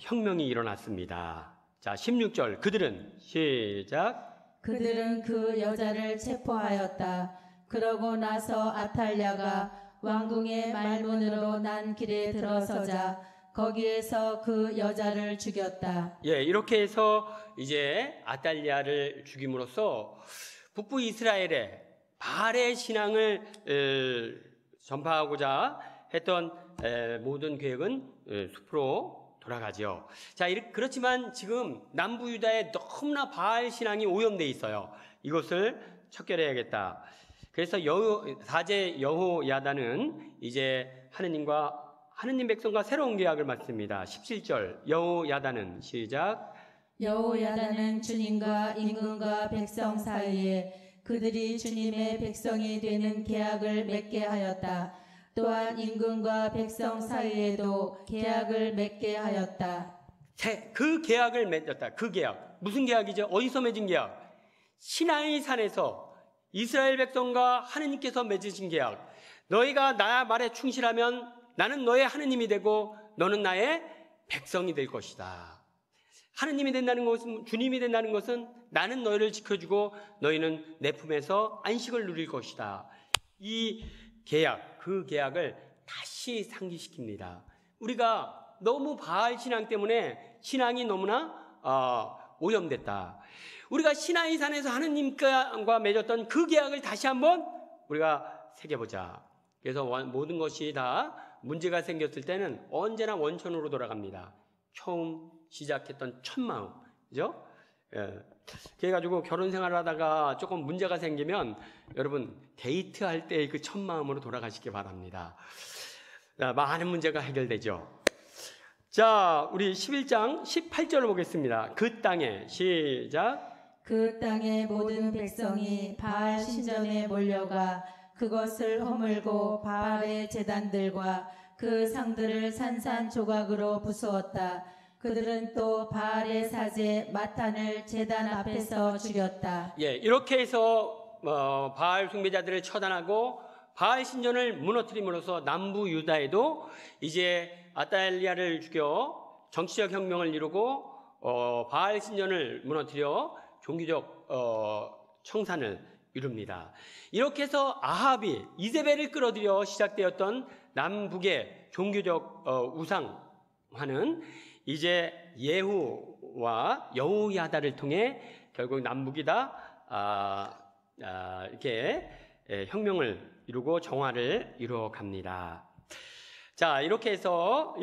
혁명이 일어났습니다. 자 16절 그들은 시작. 그들은 그 여자를 체포하였다. 그러고 나서 아탈랴가 왕궁의 말문으로 난 길에 들어서자 거기에서 그 여자를 죽였다. 예, 이렇게 해서 이제 아달랴를 죽임으로써 북부 이스라엘에 바알의 신앙을 전파하고자 했던 모든 계획은 숲으로 돌아가죠. 자, 그렇지만 지금 남부 유다에 너무나 바알 신앙이 오염되어 있어요. 이것을 척결해야겠다. 그래서 사제 여호야다는 이제 하느님 백성과 새로운 계약을 맺습니다. 17절 여호야다는 시작. 여호야다는 주님과 임금과 백성 사이에 그들이 주님의 백성이 되는 계약을 맺게 하였다. 또한 임금과 백성 사이에도 계약을 맺게 하였다. 그 계약을 맺었다. 그 계약. 무슨 계약이죠? 어디서 맺은 계약? 시나이 산에서 이스라엘 백성과 하느님께서 맺으신 계약. 너희가 나 말에 충실하면 나는 너의 하느님이 되고 너는 나의 백성이 될 것이다. 하느님이 된다는 것은, 주님이 된다는 것은 나는 너희를 지켜주고 너희는 내 품에서 안식을 누릴 것이다. 이 계약, 그 계약을 다시 상기시킵니다. 우리가 너무 바알 신앙 때문에 신앙이 너무나 오염됐다. 우리가 시나이 산에서 하느님과 맺었던 그 계약을 다시 한번 우리가 새겨보자. 그래서 모든 것이 다 문제가 생겼을 때는 언제나 원천으로 돌아갑니다. 처음 시작했던 첫 마음, 그죠? 그래가지고 결혼 생활을 하다가 조금 문제가 생기면 여러분 데이트할 때의 그 첫 마음으로 돌아가시기 바랍니다. 많은 문제가 해결되죠. 자, 우리 11장 18절을 보겠습니다. 그 땅에 시작. 그 땅의 모든 백성이 바알 신전에 몰려가 그것을 허물고 바알의 제단들과 그 상들을 산산조각으로 부수었다. 그들은 또 바알의 사제 마탄을 제단 앞에서 죽였다. 이렇게 해서 바알 숭배자들을 처단하고 바알 신전을 무너뜨림으로써 남부 유다에도 이제 아달리아를 죽여 정치적 혁명을 이루고 바알 신전을 무너뜨려 종교적 청산을 이룹니다. 이렇게 해서 아합이 이세벨을 끌어들여 시작되었던 남북의 종교적 우상화는 이제 예후와 여호야다를 통해 결국 남북이 다 이렇게 혁명을 이루고 정화를 이루어 갑니다. 자, 이렇게 해서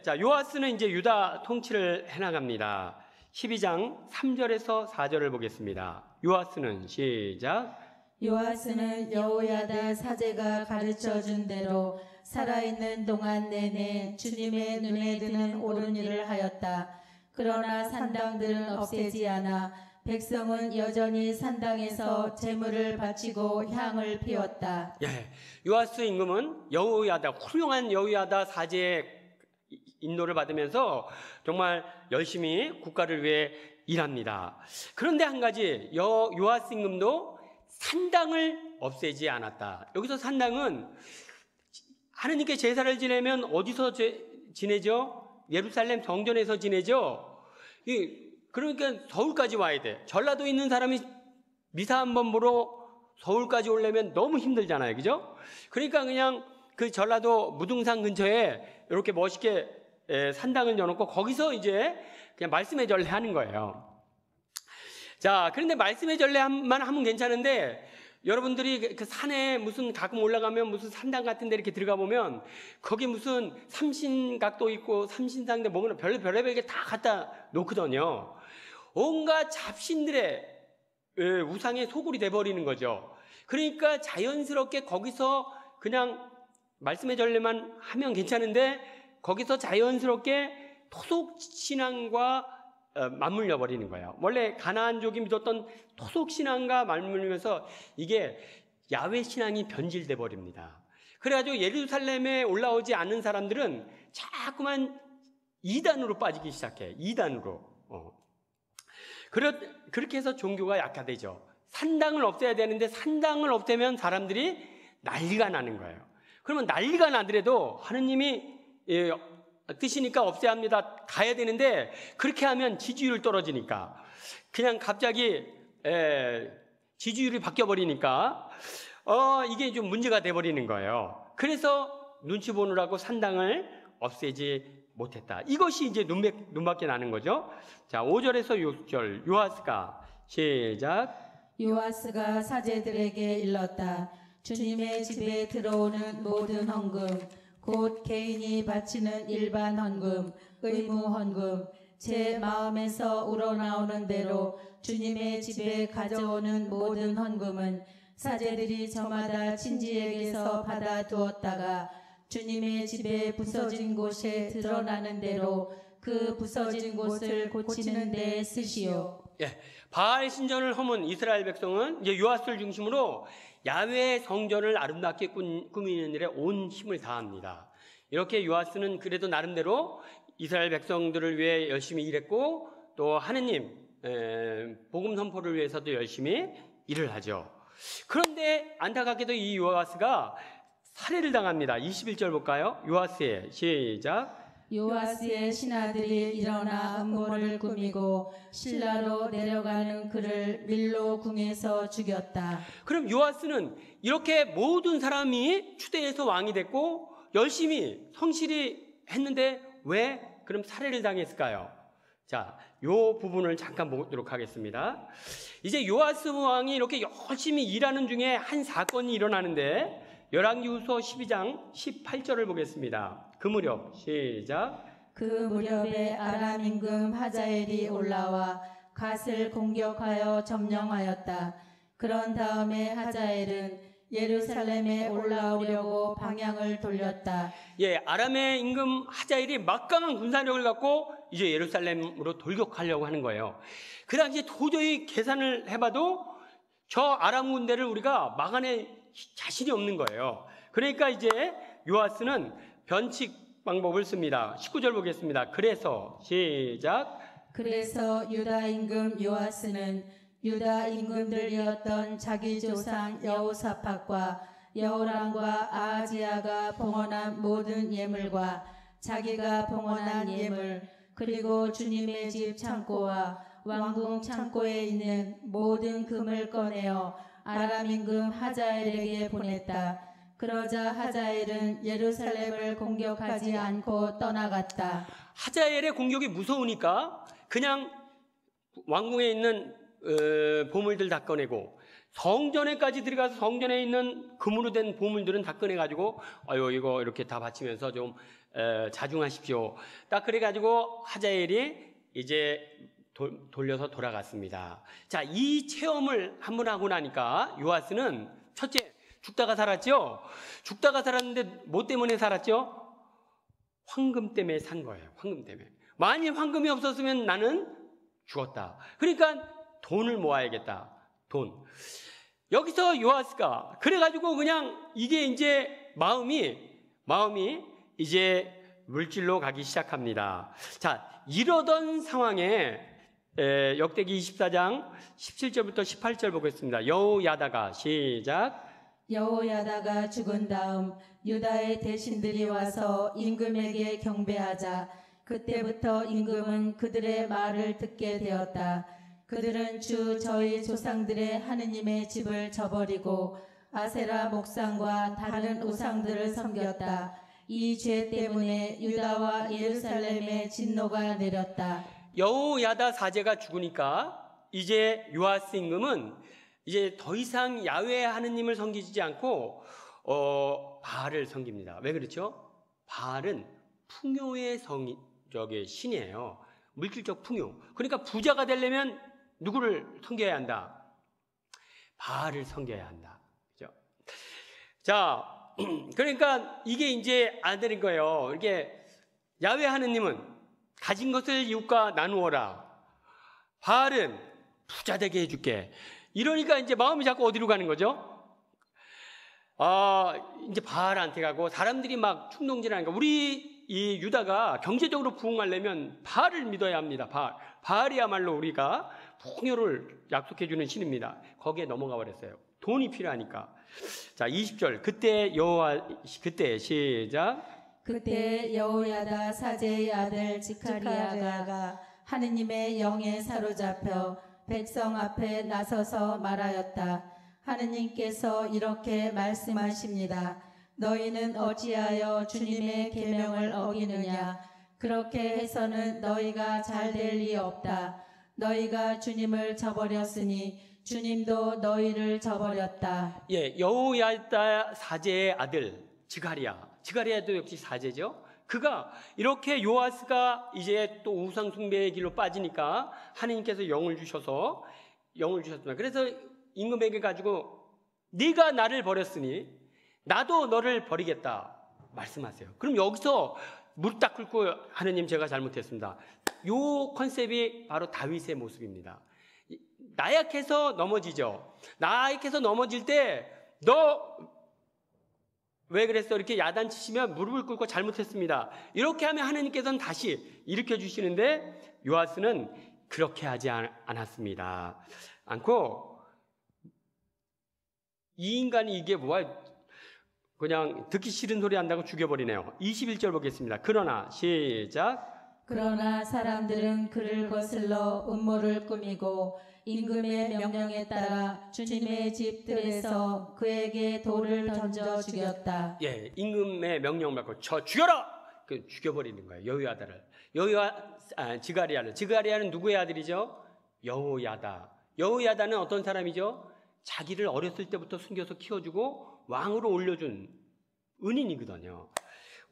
요아스는 이제 유다 통치를 해나갑니다. 12장 3절에서 4절을 보겠습니다. 요아스는 시작. 요아스는 여호야다 사제가 가르쳐준 대로 살아있는 동안 내내 주님의 눈에 드는 옳은 일을 하였다. 그러나 산당들은 없애지 않아 백성은 여전히 산당에서 제물을 바치고 향을 피웠다. 요아스 임금은 훌륭한 여호야다 사제의 인도를 받으면서 정말 열심히 국가를 위해 일합니다. 그런데 한 가지, 요아스 임금도 산당을 없애지 않았다. 여기서 산당은 하느님께 제사를 지내면 어디서 지내죠? 예루살렘 성전에서 지내죠? 그러니까 서울까지 와야 돼. 전라도에 있는 사람이 미사 한 번 보러 서울까지 오려면 너무 힘들잖아요. 그죠? 그러니까 그냥 그 전라도 무등산 근처에 이렇게 멋있게 산당을 여놓고 거기서 이제 그냥 말씀의 전례 하는 거예요. 자, 그런데 말씀의 전례만 하면 괜찮은데 여러분들이 그 산에 무슨 가끔 올라가면 무슨 산당 같은 데 이렇게 들어가 보면 거기 무슨 삼신각도 있고 삼신상대 뭐 별의별 게 다 갖다 놓거든요. 온갖 잡신들의 우상의 소굴이 돼버리는 거죠. 그러니까 자연스럽게 거기서 그냥 말씀의 전례만 하면 괜찮은데 거기서 자연스럽게 토속신앙과 맞물려 버리는 거예요. 원래 가나안족이 믿었던 토속신앙과 맞물리면서 이게 야훼 신앙이 변질돼 버립니다. 그래가지고 예루살렘에 올라오지 않는 사람들은 자꾸만 이단으로 빠지기 시작해. 이단으로. 그렇게 해서 종교가 약화되죠. 산당을 없애야 되는데 산당을 없애면 사람들이 난리가 나는 거예요. 그러면 난리가 나더라도 하느님이 뜻이니까 없애야 합니다. 가야 되는데 그렇게 하면 지지율 떨어지니까 그냥 갑자기 지지율이 바뀌어버리니까 이게 좀 문제가 돼버리는 거예요. 그래서 눈치 보느라고 산당을 없애지 못했다. 이것이 이제 눈밖에 나는 거죠. 자, 5절에서 6절 요아스가 시작. 요아스가 사제들에게 일렀다. 주님의 집에 들어오는 모든 헌금, 곧 개인이 바치는 일반 헌금, 의무 헌금, 제 마음에서 우러나오는 대로 주님의 집에 가져오는 모든 헌금은 사제들이 저마다 친지에게서 받아두었다가 주님의 집에 부서진 곳에 드러나는 대로 그 부서진 곳을 고치는 데 쓰시오. 예, 바알 신전을 허문 이스라엘 백성은 이제 요아스를 중심으로 야훼 성전을 아름답게 꾸미는 일에 온 힘을 다합니다. 이렇게 요아스는 그래도 나름대로 이스라엘 백성들을 위해 열심히 일했고 또 하느님 복음 선포를 위해서도 열심히 일을 하죠. 그런데 안타깝게도 이 요아스가 살해를 당합니다. 21절 볼까요? 요아스의 시작. 요아스의 신하들이 일어나 음모를 꾸미고 실라로 내려가는 그를 밀로 궁에서 죽였다. 그럼 요아스는 이렇게 모든 사람이 추대해서 왕이 됐고 열심히 성실히 했는데 왜 그럼 살해를 당했을까요? 자, 요 부분을 잠깐 보도록 하겠습니다. 이제 요아스 왕이 이렇게 열심히 일하는 중에 한 사건이 일어나는데 열왕기후서 12장 18절을 보겠습니다. 그 무렵 시작. 그 무렵에 아람 임금 하자엘이 올라와 갓을 공격하여 점령하였다. 그런 다음에 하자엘은 예루살렘에 올라오려고 방향을 돌렸다. 예, 아람의 임금 하자엘이 막강한 군사력을 갖고 이제 예루살렘으로 돌격하려고 하는 거예요. 그 당시에 도저히 계산을 해봐도 저 아람 군대를 우리가 막아낼 자신이 없는 거예요. 그러니까 이제 요아스는 변칙 방법을 씁니다. 19절 보겠습니다. 그래서 시작. 그래서 유다 임금 요아스는 유다 임금들이었던 자기 조상 여호사밧과 여호람과 아하지야가 봉헌한 모든 예물과 자기가 봉헌한 예물 그리고 주님의 집 창고와 왕궁 창고에 있는 모든 금을 꺼내어 아람 임금 하자엘에게 보냈다. 그러자 하자엘은 예루살렘을 공격하지 않고 떠나갔다. 하자엘의 공격이 무서우니까 그냥 왕궁에 있는 보물들 다 꺼내고 성전에까지 들어가서 성전에 있는 금으로 된 보물들은 다 꺼내가지고 아유 이거 이렇게 다 바치면서 좀 자중하십시오. 딱 그래가지고 하자엘이 이제 돌려서 돌아갔습니다. 자, 이 체험을 한번 하고 나니까 요아스는 첫째 죽다가 살았죠. 죽다가 살았는데 뭐 때문에 살았죠? 황금 때문에 산 거예요. 황금 때문에. 만일 황금이 없었으면 나는 죽었다. 그러니까 돈을 모아야겠다. 돈. 여기서 요아스가 그래가지고 그냥 이게 이제 마음이 이제 물질로 가기 시작합니다. 자, 이러던 상황에 역대기 24장 17절부터 18절 보겠습니다. 여호야다가 시작. 여호야다가 죽은 다음 유다의 대신들이 와서 임금에게 경배하자. 그때부터 임금은 그들의 말을 듣게 되었다. 그들은 저희 조상들의 하느님의 집을 저버리고 아세라 목상과 다른 우상들을 섬겼다. 이 죄 때문에 유다와 예루살렘에 진노가 내렸다. 여호야다 사제가 죽으니까 이제 요아스 임금은 이제 더 이상 야훼 하느님을 섬기지 않고 바알을 섬깁니다. 왜 그렇죠? 바알은 풍요의 신이에요. 물질적 풍요. 그러니까 부자가 되려면 누구를 섬겨야 한다? 바알을 섬겨야 한다. 그죠? 자, 그러니까 이게 이제 안 되는 거예요. 이렇게 야훼 하느님은 가진 것을 이웃과 나누어라. 바알은 부자 되게 해줄게. 이러니까 이제 마음이 자꾸 어디로 가는 거죠? 이제 바알한테 가고 사람들이 막 충동질하니까 우리 이 유다가 경제적으로 부흥하려면 바알을 믿어야 합니다. 바알이야말로 우리가 풍요를 약속해주는 신입니다. 거기에 넘어가 버렸어요. 돈이 필요하니까. 자, 20절. 그때 시작. 그때 여호야다 사제의 아들 지카리아가 하느님의 영에 사로잡혀 백성 앞에 나서서 말하였다. 하느님께서 이렇게 말씀하십니다. 너희는 어찌하여 주님의 계명을 어기느냐? 그렇게 해서는 너희가 잘 될 리 없다. 너희가 주님을 저버렸으니 주님도 너희를 저버렸다. 예, 여호야다 사제의 아들 지가리야도 역시 사제죠. 그가 이렇게 요아스가 이제 또 우상 숭배의 길로 빠지니까 하나님께서 영을 주셨습니다. 그래서 임금에게 가지고 네가 나를 버렸으니 나도 너를 버리겠다 말씀하세요. 그럼 여기서 무릎 딱 꿇고 하느님 제가 잘못했습니다. 요 컨셉이 바로 다윗의 모습입니다. 나약해서 넘어지죠. 나약해서 넘어질 때 너 왜 그랬어? 이렇게 야단치시면 무릎을 꿇고 잘못했습니다. 이렇게 하면 하나님께서는 다시 일으켜 주시는데 요아스는 그렇게 하지 않았습니다. 않고 이 인간이 이게 뭐야? 그냥 듣기 싫은 소리 한다고 죽여버리네요. 21절 보겠습니다. 그러나 시작. 그러나 사람들은 그를 거슬러 음모를 꾸미고 임금의 명령에 따라 주님의 집들에서 그에게 돌을 던져 죽였다. 예, 임금의 명령을 받고 죽여라! 죽여버리는 거예요. 지가리야는 누구의 아들이죠? 여호야다는 어떤 사람이죠? 자기를 어렸을 때부터 숨겨서 키워주고 왕으로 올려준 은인이거든요.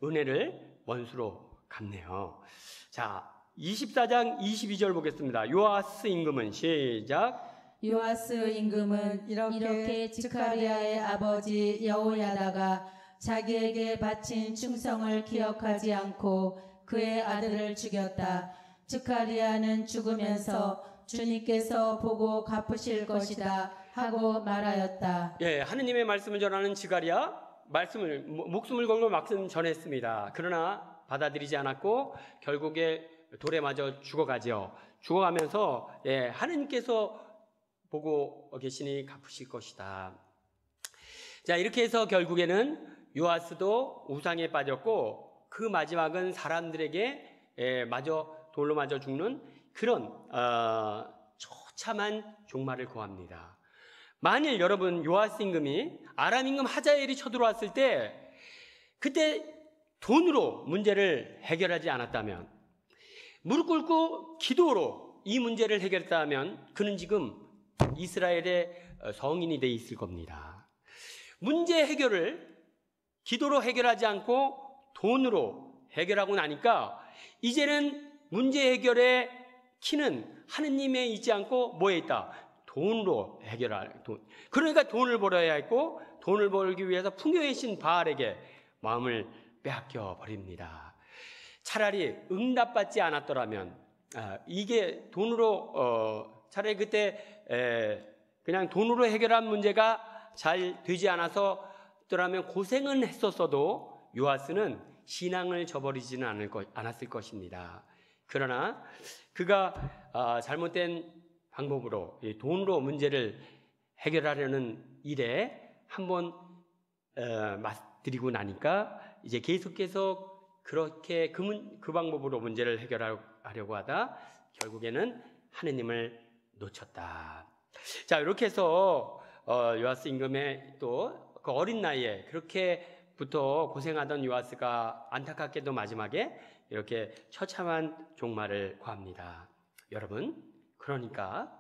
은혜를 원수로 갚네요. 자, 24장 22절 보겠습니다. 요아스 임금은 시작. 요아스 임금은 이렇게 지카리아의 아버지 여호야다가 자기에게 바친 충성을 기억하지 않고 그의 아들을 죽였다. 지카리아는 죽으면서 주님께서 보고 갚으실 것이다 하고 말하였다. 예, 하느님의 말씀을 전하는 지가리야 목숨을 걸고 말씀 전했습니다. 그러나 받아들이지 않았고 결국에 돌에 맞아 죽어가죠. 죽어가면서 하느님께서 보고 계시니 갚으실 것이다. 자, 이렇게 해서 결국에는 요아스도 우상에 빠졌고 그 마지막은 사람들에게 돌로 맞아 죽는 그런 처참한 종말을 고합니다. 만일 여러분 요아스 임금이 아람 임금 하자엘이 쳐들어왔을 때 그때 돈으로 문제를 해결하지 않았다면, 무릎 꿇고 기도로 이 문제를 해결했다면 그는 지금 이스라엘의 성인이 돼 있을 겁니다. 문제 해결을 기도로 해결하지 않고 돈으로 해결하고 나니까 이제는 문제 해결의 키는 하느님에 있지 않고 뭐에 있다? 돈으로 해결할 돈. 그러니까 돈을 벌어야 했고 돈을 벌기 위해서 풍요의 신 바알에게 마음을 빼앗겨 버립니다. 차라리 응답받지 않았더라면 이게 돈으로 차라리 그때 그냥 돈으로 해결한 문제가 잘 되지 않았더라면 고생은 했었어도 요아스는 신앙을 저버리지는 않았을 것입니다. 그러나 그가 잘못된 방법으로 돈으로 문제를 해결하려는 일에 한번 맞들이고 나니까 이제 계속해서 그렇게 그 방법으로 문제를 해결하려고 하다 결국에는 하느님을 놓쳤다. 자, 이렇게 해서 요아스 임금의 또 그 어린 나이에 그렇게부터 고생하던 요아스가 안타깝게도 마지막에 이렇게 처참한 종말을 고합니다. 여러분, 그러니까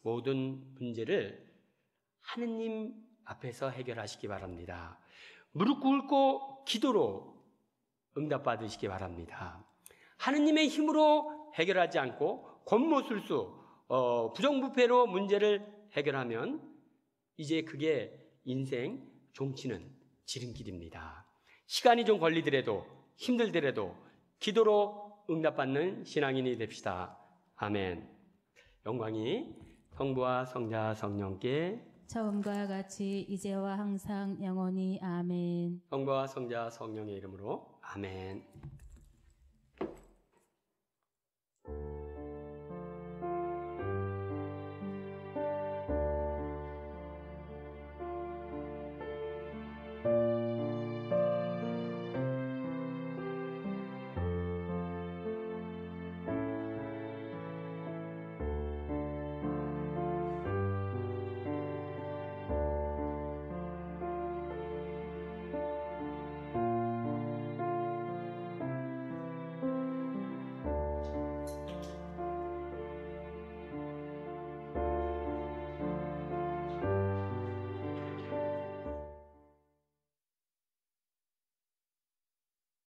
모든 문제를 하느님 앞에서 해결하시기 바랍니다. 무릎 꿇고 기도로 응답받으시기 바랍니다. 하느님의 힘으로 해결하지 않고 권모술수, 부정부패로 문제를 해결하면 이제 그게 인생 종치는 지름길입니다. 시간이 좀 걸리더라도 힘들더라도 기도로 응답받는 신앙인이 됩시다. 아멘. 영광이 성부와 성자 성령께 처음과 같이 이제와 항상 영원히 아멘. 성부와 성자 성령의 이름으로 아멘.